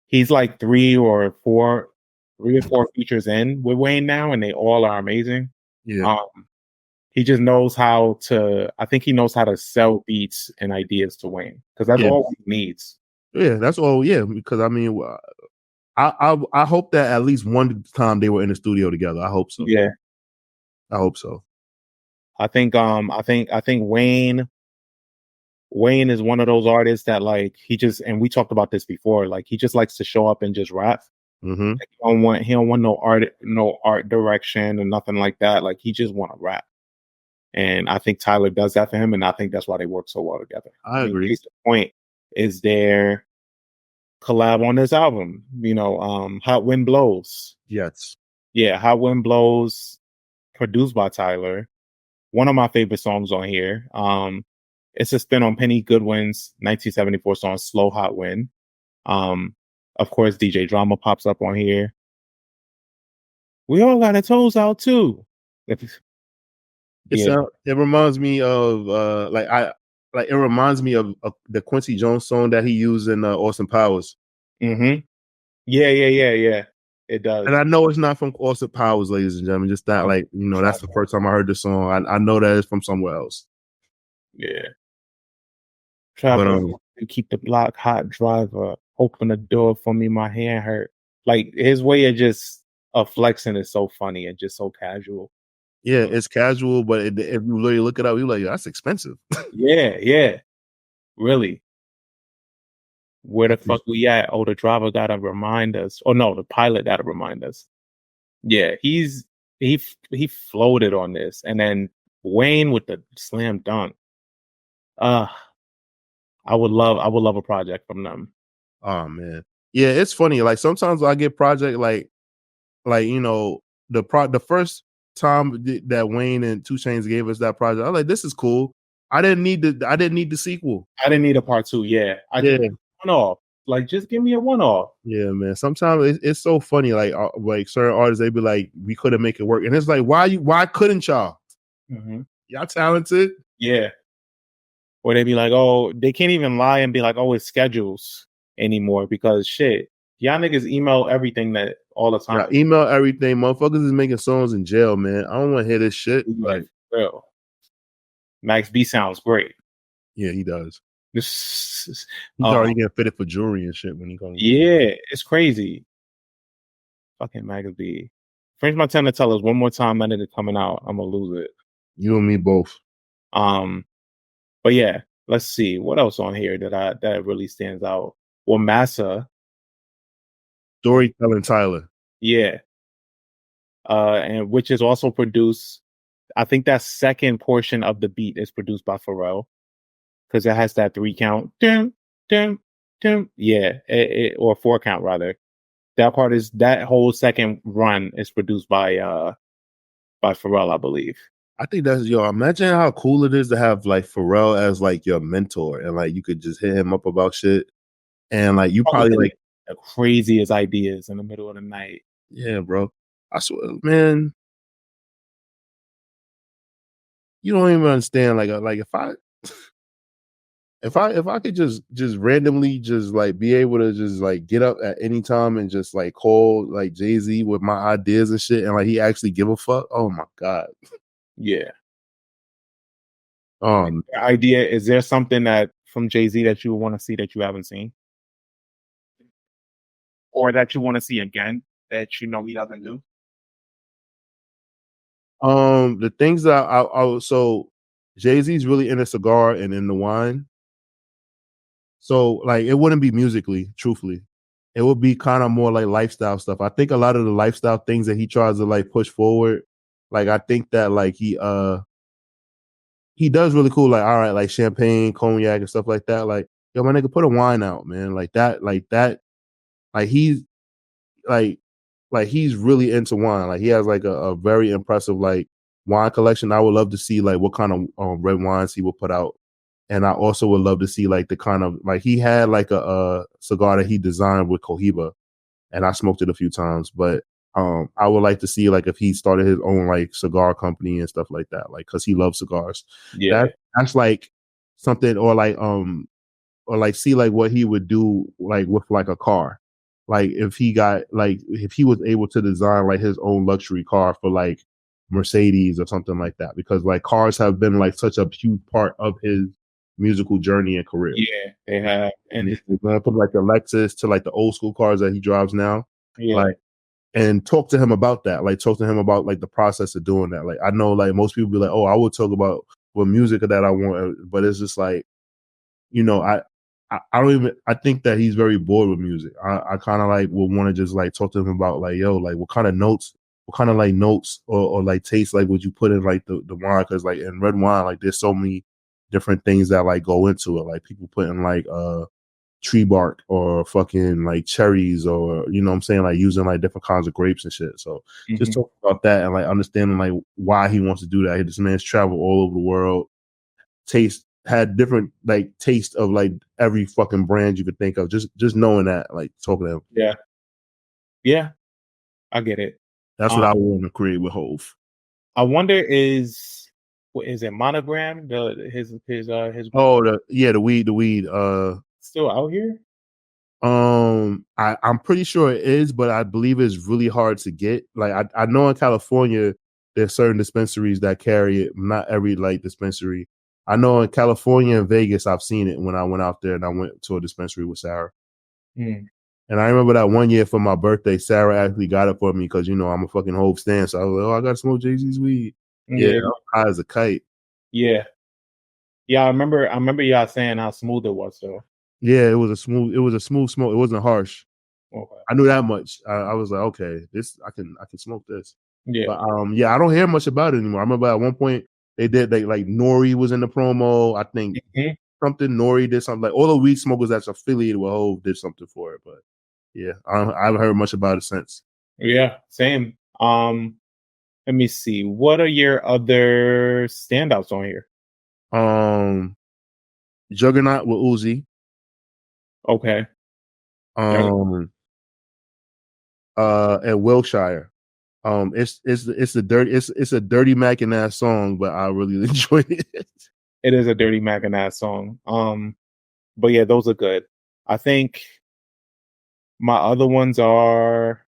he's like 3 or 4 features in with Wayne now, and they all are amazing. Yeah. He just knows how to, I think he knows how to sell beats and ideas to Wayne because that's all he needs. Yeah, that's all. Yeah, because I mean, I hope that at least one time they were in the studio together. I hope so. Yeah, I hope so. I think Wayne Wayne is one of those artists that like he just, and we talked about this before, like he just likes to show up and just rap. Mm-hmm. Like, he don't want no art direction or nothing like that. Like he just want to rap. And I think Tyler does that for him, and I think that's why they work so well together. I agree. Case in point is their collab on this album, Hot Wind Blows. Yes. Yeah, Hot Wind Blows, produced by Tyler. One of my favorite songs on here. It's a spin on Penny Goodwin's 1974 song Slow Hot Wind. Of course, DJ Drama pops up on here. We all got our toes out too. It reminds me of it reminds me of the Quincy Jones song that he used in Austin Powers. Mm-hmm. Yeah. It does. And I know it's not from Austin Powers, ladies and gentlemen. Just that, that's the first time I heard the song. I know that it's from somewhere else. Yeah. Trapper, you keep the block hot, driver. Open the door for me, my hand hurt. Like his way of flexing is so funny and just so casual. Yeah, it's casual, but if you really look it up, you're like, that's expensive. Yeah. Really. Where the fuck we at? Oh, the driver gotta remind us. Oh no, the pilot gotta remind us. Yeah, he floated on this, and then Wayne with the slam dunk. I would love a project from them. Oh man, yeah, it's funny. Like sometimes I get project the first time that Wayne and 2 Chainz gave us that project, I was like, this is cool. I didn't need the sequel. I didn't need a part 2. Yeah, one-off. Like, just give me a one-off. Yeah, man. Sometimes it's so funny. Like certain artists, they be like, we couldn't make it work, and it's like, why couldn't y'all? Mm-hmm. Y'all talented. Yeah. Or they be like, oh, they can't even lie and be like, oh, it's schedules anymore because shit, y'all niggas email everything that all the time. Yeah, email everything. Motherfuckers is making songs in jail, man. I don't want to hear this shit. Like, real. Max B sounds great. Yeah, he does. He's already getting fitted for jewelry and shit when he comes. Yeah, it's crazy. Fucking Max B. French Montana tell us one more time that it's coming out. I'm gonna lose it. You and me both. But yeah, let's see what else on here that really stands out. Well, Massa, Storytelling Tyler. Yeah. And which is also produced. I think that second portion of the beat is produced by Pharrell because it has that 3 count. Dum, dum, dum. Yeah, or 4 count rather. That whole second run is produced by Pharrell, I believe. I think that's imagine how cool it is to have like Pharrell as like your mentor and like you could just hit him up about shit and like you probably like the craziest ideas in the middle of the night. Yeah, bro. I swear, man. You don't even understand. Like if I could just randomly just like be able to just like get up at any time and just like call like Jay-Z with my ideas and shit and like he actually give a fuck. Oh my God. Yeah. Idea, is there something that from Jay-Z that you want to see that you haven't seen? Or that you want to see again that he doesn't do? The things that I so Jay-Z's really in a cigar and in the wine. So like it wouldn't be musically, truthfully. It would be kind of more like lifestyle stuff. I think a lot of the lifestyle things that he tries to like push forward, like I think that like he does really cool, like all right, like champagne, cognac, and stuff like that. Like, yo, my nigga, put a wine out, man. Like he's really into wine. Like he has like a very impressive like wine collection. I would love to see like what kind of red wines he will put out. And I also would love to see like the kind of like he had like a cigar that he designed with 𝘠𝘰 and I smoked it a few times, but I would like to see like if he started his own like cigar company and stuff like that, like because he loves cigars. Yeah, that's like something, or like see like what he would do like with like a car, like if he was able to design like his own luxury car for like Mercedes or something like that, because like cars have been like such a huge part of his musical journey and career. Yeah, they have, and he's gonna put like the Lexus to like the old school cars that he drives now. Yeah. Like, and talk to him about that. Like, talk to him about like the process of doing that. Like, I know like most people be like, oh, I would talk about what music that I want, but it's just like you know, I don't even. I think that he's very bored with music. I kind of like would want to just like talk to him about like, yo, like what kind of notes, or like taste like would you put in like the wine? Because like in red wine, like there's so many different things that like go into it. Like people put in like tree bark or fucking like cherries, or you know what I'm saying, like using like different kinds of grapes and shit. So just talk about that and like understanding like why he wants to do that. This man's traveled all over the world, had different like taste of like every fucking brand you could think of. Just knowing that, like talking to him. Yeah, I get it. That's what I want to create with Hove. I wonder is it Monogram? His Oh the weed. Still out here? I'm pretty sure it is, but I believe it's really hard to get. Like I know in California there's certain dispensaries that carry it. Not every like dispensary. I know in California and Vegas I've seen it when I went out there and I went to a dispensary with Sarah. And I remember that one year for my birthday, Sarah actually got it for me because you know I'm a fucking Hove stan. So I was like, oh, I gotta smoke Jay-Z's weed. Yeah, I'm high as a kite. Yeah. I remember y'all saying how smooth it was. So yeah, it was a smooth smoke. It wasn't harsh. Okay. I knew that much. I was like, okay, this I can smoke this. Yeah. But I don't hear much about it anymore. I remember at one point they did like Nori was in the promo. I think something Nori did something, like all the weed smokers that's affiliated with Hove did something for it. But yeah, I haven't heard much about it since. Yeah, same. Let me see. What are your other standouts on here? Juggernaut with Uzi. Okay. And Wilshire. It's a dirty Mac and ass song, but I really enjoyed it. It is a dirty Mac and ass song. But yeah, those are good. I think my other ones are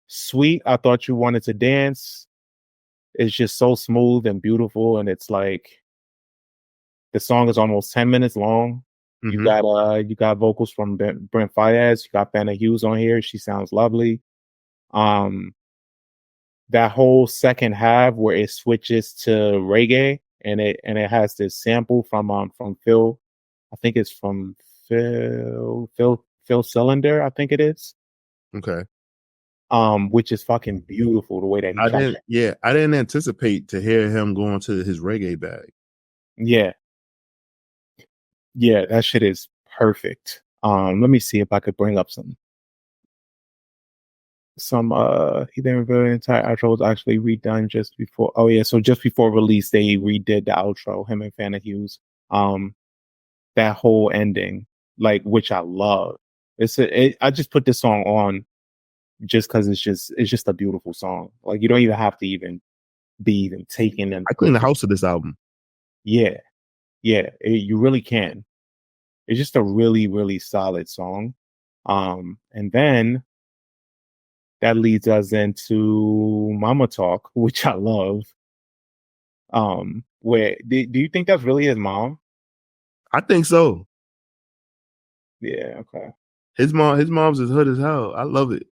Sweet. I Thought You Wanted to Dance. It's just so smooth and beautiful, and it's like the song is almost 10 minutes long. You got vocals from Brent Faiyaz. You got Vanna Hughes on here. She sounds lovely. That whole second half where it switches to reggae and it has this sample from Phil. I think it's from Phil Cylinder. I think it is. Okay. Which is fucking beautiful the way that he I didn't anticipate to hear him going to his reggae bag. Yeah, that shit is perfect. Let me see if I could bring up some he didn't reveal the entire outro was actually redone just before. Oh yeah, so just before release they redid the outro, him and Vanna Hughes. That whole ending, like, which I love. I just put this song on just because it's just a beautiful song. Like you don't even have to even be taken in. I clean the house to this album. Yeah, you really can. It's just a really, really solid song. And then that leads us into Mama Talk, which I love. Where do you think that's really his mom? I think so. Yeah, okay. His mom's as hood as hell. I love it.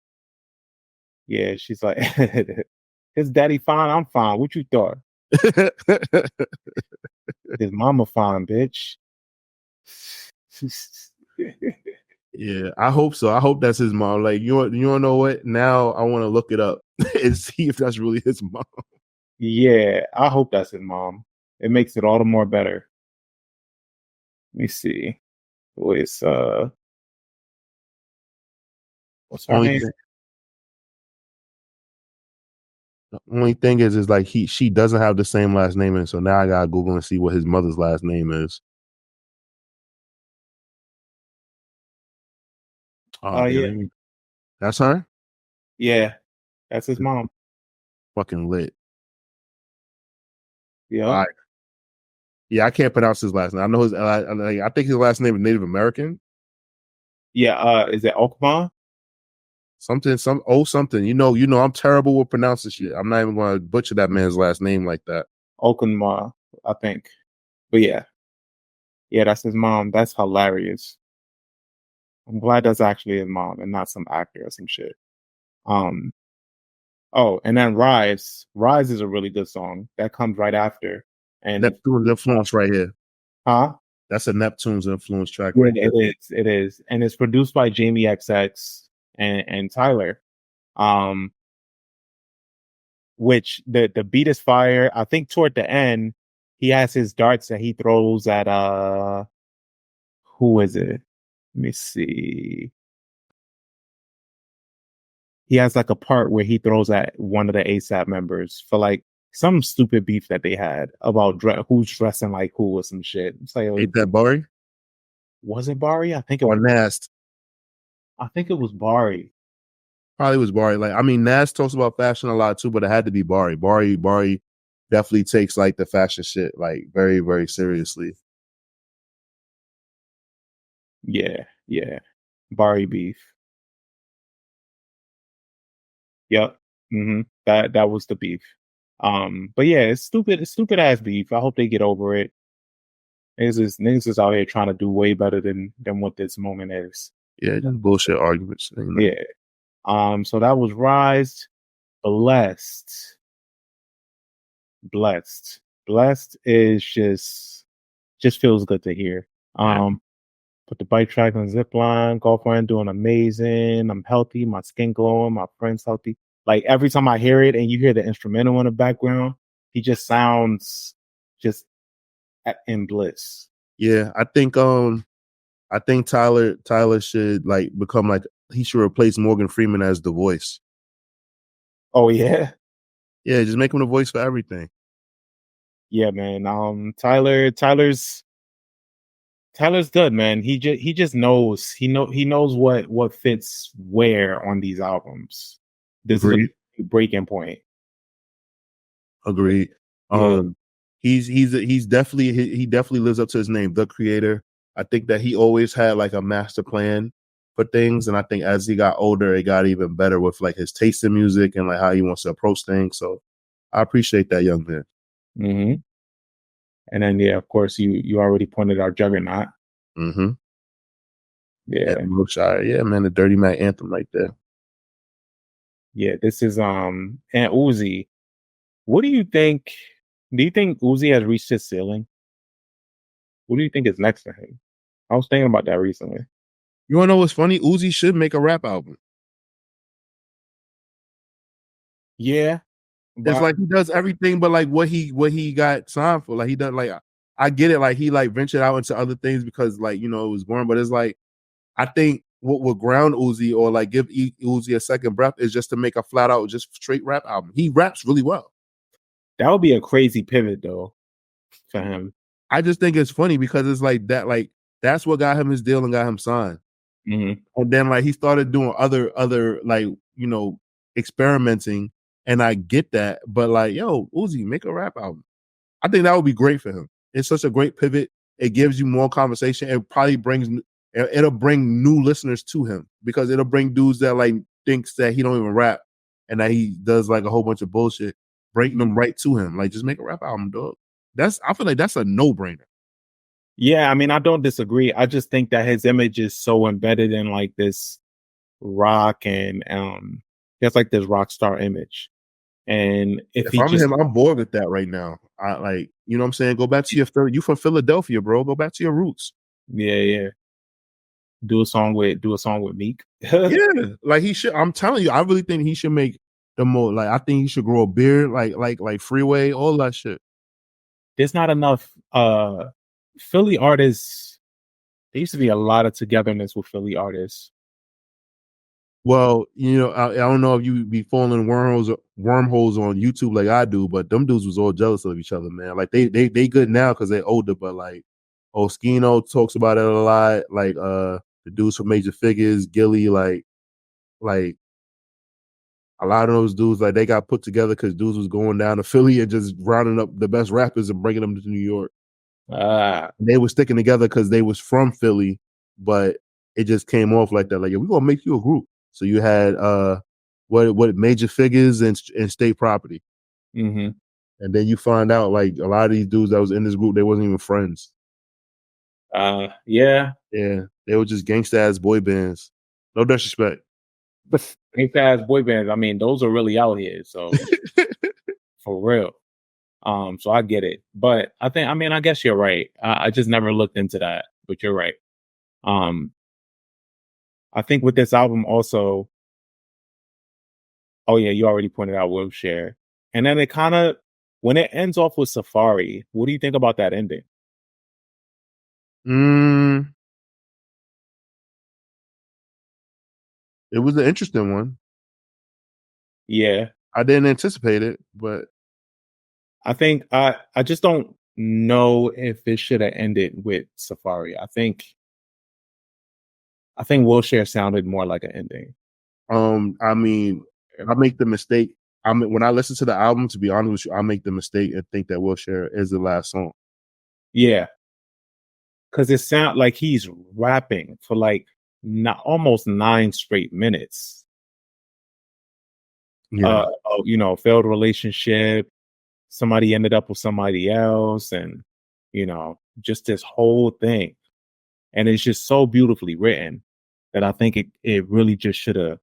Yeah, she's like, his daddy fine, I'm fine. What you thought? His mama fine, bitch. Yeah, I hope so. I hope that's his mom. Like you want to know what? Now I want to look it up and see if that's really his mom. Yeah, I hope that's his mom. It makes it all the more better. Let me see. What's her name? The only thing is like she doesn't have the same last name, and so now I gotta Google and see what his mother's last name is. Yeah. That's her? Yeah, that's his mom. Fucking lit. Yeah. Right. Yeah, I can't pronounce his last name. I know I think his last name is Native American. Yeah, is it Okma? Something. You know, I'm terrible with pronouncing shit. I'm not even gonna butcher that man's last name like that. Okunma, I think. But yeah, that's his mom. That's hilarious. I'm glad that's actually his mom and not some actor or some shit. Oh, and then Rise. Rise is a really good song that comes right after. And that influence right here. Huh? That's a Neptune's influence track. Yeah, Right there. it is, and it's produced by Jamie XX and Tyler. Which the beat is fire. I think toward the end, he has his darts that he throws at who is it? Let me see. He has like a part where he throws at one of the ASAP members for like some stupid beef that they had about who's dressing like who or some shit. It's like, Ain't that Bari? Was it Bari? I think it Or was Nast. I think it was Bari. Probably was Bari. Like, I mean, Nas talks about fashion a lot too, but it had to be Bari. Bari definitely takes like the fashion shit like very, very seriously. Yeah. Bari beef. Yep. That was the beef. But yeah, it's stupid ass beef. I hope they get over it. Niggas is out here trying to do way better than what this moment is. Yeah, just bullshit arguments. You know? Yeah. So that was Rise. Blessed is just feels good to hear. Put the bike track on Zipline. Girlfriend doing amazing. I'm healthy. My skin glowing. My friend's healthy. Like every time I hear it and you hear the instrumental in the background, he just sounds just in bliss. Yeah, I think Tyler should like become like he should replace Morgan Freeman as the voice. Oh yeah. Yeah, just make him the voice for everything. Yeah, man. Tyler's good, man. He just knows. He knows what fits where on these albums. This Agreed. is a breaking point. Agreed. Yeah. He's definitely he definitely lives up to his name, the creator. I think that he always had like a master plan for things, and I think as he got older, it got even better with like his taste in music and like how he wants to approach things. So I appreciate that young man. Mm-hmm. And then yeah, of course you already pointed out Juggernaut. Mm-hmm. Yeah. Yeah, man, the Dirty Mac anthem right there. Yeah, this is and Uzi. What do you think? Do you think Uzi has reached his ceiling? What do you think is next for him? I was thinking about that recently. You wanna know what's funny? Uzi should make a rap album. Yeah. It's like he does everything but like what he got signed for. Like he done like I get it, like he like ventured out into other things because like it was born, but it's like I think what would ground Uzi or like give Uzi a second breath is just to make a flat out just straight rap album. He raps really well. That would be a crazy pivot though for him. I just think it's funny because it's like that, like that's what got him his deal and got him signed. Mm-hmm. And then like he started doing other like experimenting, and I get that, but like yo, Uzi, make a rap album. I think that would be great for him. It's such a great pivot. It gives you more conversation. It probably it'll bring new listeners to him because it'll bring dudes that like thinks that he don't even rap and that he does like a whole bunch of bullshit, bring them right to him. Like just make a rap album, dog. I feel like that's a no-brainer. Yeah, I mean, I don't disagree. I just think that his image is so embedded in like this rock and it's like this rock star image. And if I'm him, I'm bored with that right now. I like, you know what I'm saying? Go back to you from Philadelphia, bro. Go back to your roots. Yeah. Do a song with Meek. Yeah, like he should. I'm telling you, I really think he should make the more like I think he should grow a beard, like Freeway, all that shit. There's not enough Philly artists. There used to be a lot of togetherness with Philly artists. Well, I don't know if you be falling wormholes on YouTube like I do, but them dudes was all jealous of each other, man. Like they good now because they're older, but like Skiino talks about it a lot. Like the dudes from Major Figures, Gilly, like a lot of those dudes, like they got put together because dudes was going down to Philly and just rounding up the best rappers and bringing them to New York. They were sticking together because they was from Philly, but it just came off like that. Like, yeah, we're gonna make you a group. So you had what Major Figures and State Property, mm-hmm. And then you find out like a lot of these dudes that was in this group, they wasn't even friends. Yeah, they were just gangsta ass boy bands. No disrespect. But gangsta ass boy bands, I mean, those are really out here. So for real. So I get it, but I guess you're right. I just never looked into that, but you're right. I think with this album also, oh yeah, you already pointed out 𝘊𝘭𝘭, and then it kind of, when it ends off with Safari, what do you think about that ending? It was an interesting one. Yeah, I didn't anticipate it, but I think I just don't know if it should have ended with Safari. I think 𝘊𝘭𝘭 sounded more like an ending. I mean, I make the mistake. I mean, when I listen to the album, to be honest with you, I make the mistake and think that 𝘊𝘭𝘭 is the last song. Yeah, because it sounds like he's rapping for like almost 9 straight minutes. Yeah, Failed relationship, somebody ended up with somebody else, and just this whole thing. And it's just so beautifully written that I think it really just should have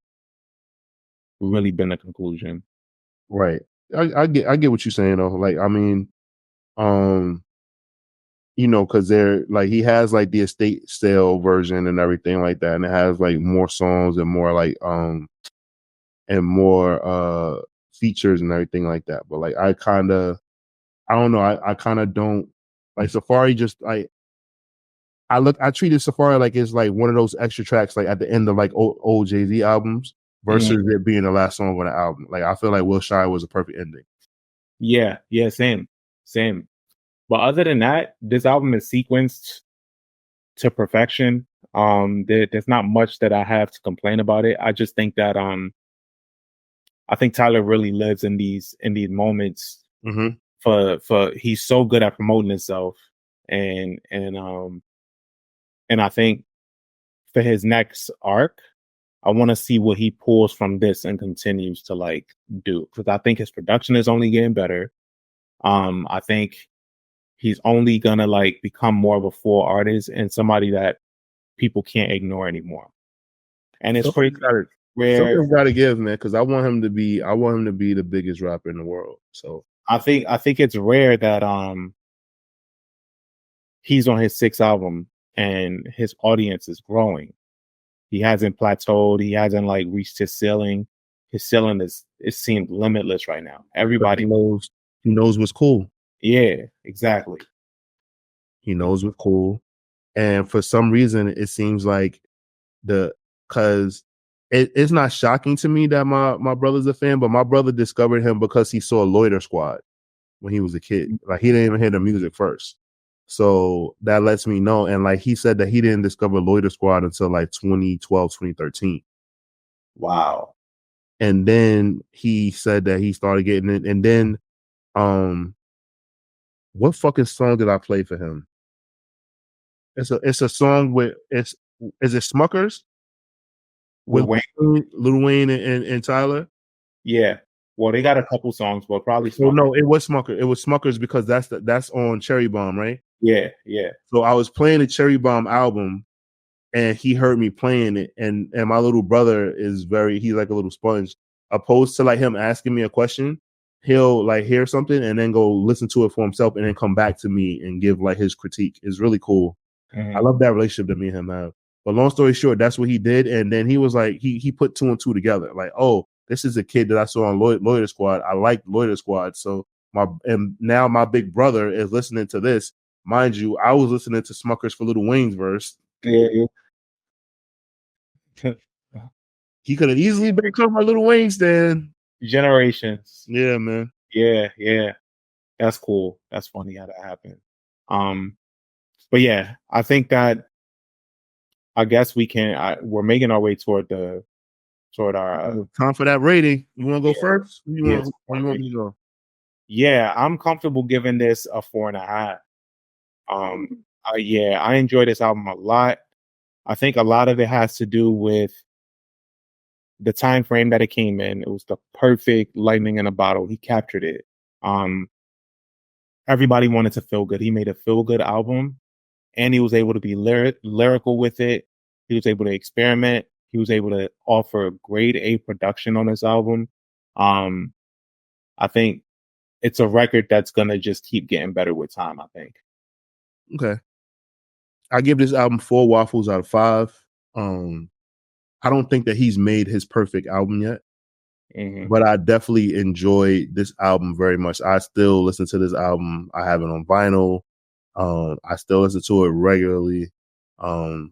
really been a conclusion. right. I get what you're saying though. Like, I mean, because they're like, he has like the estate sale version and everything like that, and it has like more songs and more like and more features and everything like that. But like, I don't know. I kind of don't like Safari. Just like, I treated Safari like it's like one of those extra tracks like at the end of like old Jay-Z albums versus it being the last song on the album. Like, I feel like 𝘊𝘭𝘭 was a perfect ending. Yeah, same. But other than that, this album is sequenced to perfection. There's not much that I have to complain about it. I just think that I think Tyler really lives in these moments. For he's so good at promoting himself, and I think for his next arc, I want to see what he pulls from this and continues to like do, because I think his production is only getting better. I think he's only gonna like become more of a full artist and somebody that people can't ignore anymore. And it's crazy where something's got to give, man, because I want him to be the biggest rapper in the world. So I think it's rare that he's on his 6th album and his audience is growing. He hasn't plateaued. He hasn't like reached his ceiling. His ceiling it seems limitless right now. Everybody knows. He knows what's cool. Yeah, exactly. He knows what's cool. And for some reason, it seems like because it's not shocking to me that my brother's a fan, but my brother discovered him because he saw Loiter Squad when he was a kid. Like, he didn't even hear the music first. So that lets me know. And like, he said that he didn't discover Loiter Squad until like 2012, 2013. Wow. And then he said that he started getting it. And then what fucking song did I play for him? It's a song with is it Smuckers? With Wayne? Lil Wayne and Tyler? Yeah. Well, they got a couple songs, but probably Smuckers. Well, no, it was Smuckers. It was Smuckers because that's on Cherry Bomb, right? Yeah. So I was playing the Cherry Bomb album, and he heard me playing it, and my little brother he's like a little sponge. Opposed to like him asking me a question, he'll like hear something and then go listen to it for himself and then come back to me and give like his critique. It's really cool. I love that relationship that me and him have. But long story short, that's what he did. And then he was like, he put 2 and 2 together. Like, oh, this is a kid that I saw on Loiter Squad. I like Loiter Squad. So now my big brother is listening to this. Mind you, I was listening to Smuckers for Lil Wayne's verse. Yeah. He could have easily become my Lil Wayne stan. Generations. Yeah, man. Yeah. That's cool. That's funny how that happened. But yeah, I think that I guess we're making our way toward our time for that rating. You want to go first? You want me to go? Yeah, I'm comfortable giving this a 4.5. I enjoy this album a lot. I think a lot of it has to do with the time frame that it came in. It was the perfect lightning in a bottle. He captured it. Everybody wanted to feel good. He made a feel good album, and he was able to be lyrical with it. He was able to experiment. He was able to offer grade A production on this album. I think it's a record that's gonna just keep getting better with time, I think. Okay. I give this album 4 waffles out of 5. I don't think that he's made his perfect album yet, but I definitely enjoy this album very much. I still listen to this album. I have it on vinyl. I still listen to it regularly. I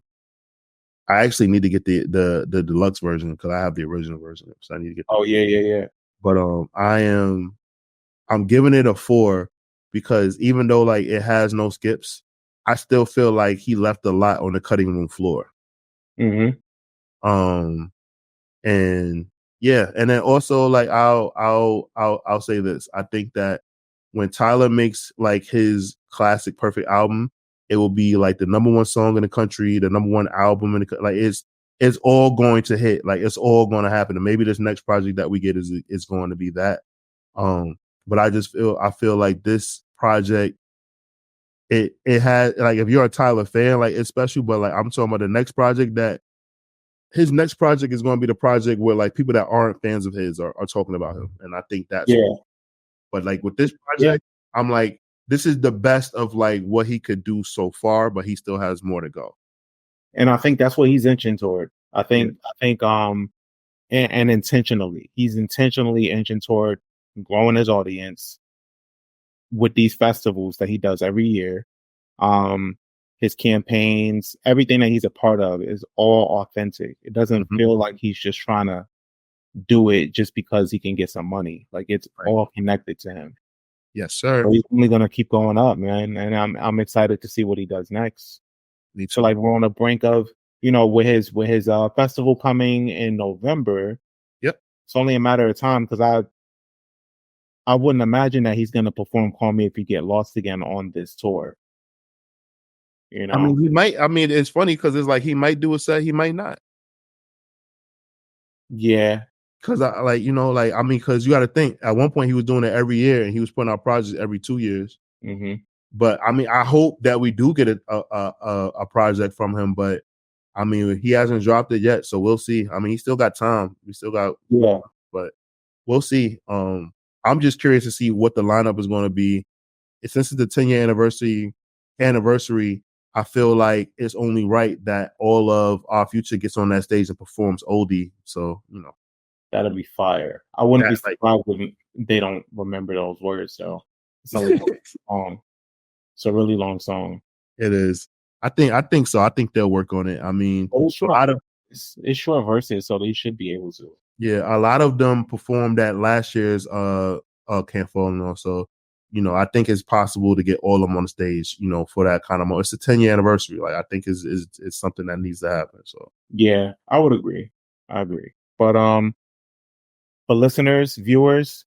actually need to get the deluxe version because I have the original version, so I need to get. Oh yeah. But I'm giving it a 4 because even though like it has no skips, I still feel like he left a lot on the cutting room floor. And yeah, and then also like I'll say this. I think that when Tyler makes like his classic perfect album, it will be like the #1 song in the country, the #1 album in the like it's all going to hit. Like it's all going to happen. And maybe this next project that we get is going to be that. But I feel like this project it had like if you're a Tyler fan, like it's special, but like I'm talking about the next project that his next project is going to be the project where like people that aren't fans of his are talking about him. And I think that's cool. But like with this project, I'm like, this is the best of like what he could do so far, but he still has more to go. And I think that's what he's inching toward. I think and intentionally, he's intentionally inching toward growing his audience with these festivals that he does every year. His campaigns, everything that he's a part of is all authentic. It doesn't feel like he's just trying to do it just because he can get some money. Like it's all connected to him. Yes, sir. So he's only gonna keep going up, man. And I'm excited to see what he does next. So like we're on the brink of, with his festival coming in November. Yep. It's only a matter of time because I wouldn't imagine that he's gonna perform Call Me If You Get Lost again on this tour. I mean, he might. I mean, it's funny because it's like he might do a set, he might not. Yeah. Because because you got to think at one point he was doing it every year and he was putting out projects every 2 years. But I mean, I hope that we do get a project from him. But I mean, he hasn't dropped it yet, so we'll see. I mean, he still got time. We still got but we'll see. I'm just curious to see what the lineup is going to be. Since it's the 10-year anniversary, I feel like it's only right that all of our future gets on that stage and performs oldie. So that'll be fire. I wouldn't be surprised when they don't remember those words. So it's a really long. It's a really long song. It is. I think so. I think they'll work on it. I mean, it's short verses, so they should be able to. Yeah, a lot of them performed at last year's Can't Fall No. So, I think it's possible to get all of them on the stage, for that kind of moment. It's a 10-year anniversary. Like I think is something that needs to happen. So yeah, I would agree. I agree. But listeners, viewers,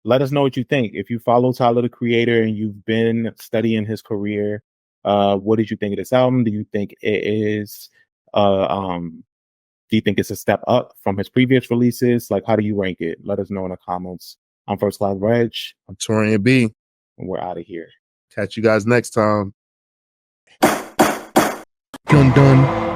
let us know what you think. If you follow Tyler, the Creator, and you've been studying his career, what did you think of this album? Do you think it is do you think it's a step up from his previous releases? Like, how do you rank it? Let us know in the comments. I'm First Class Regg. I'm Taurian B. And we're out of here. Catch you guys next time. Dun dun.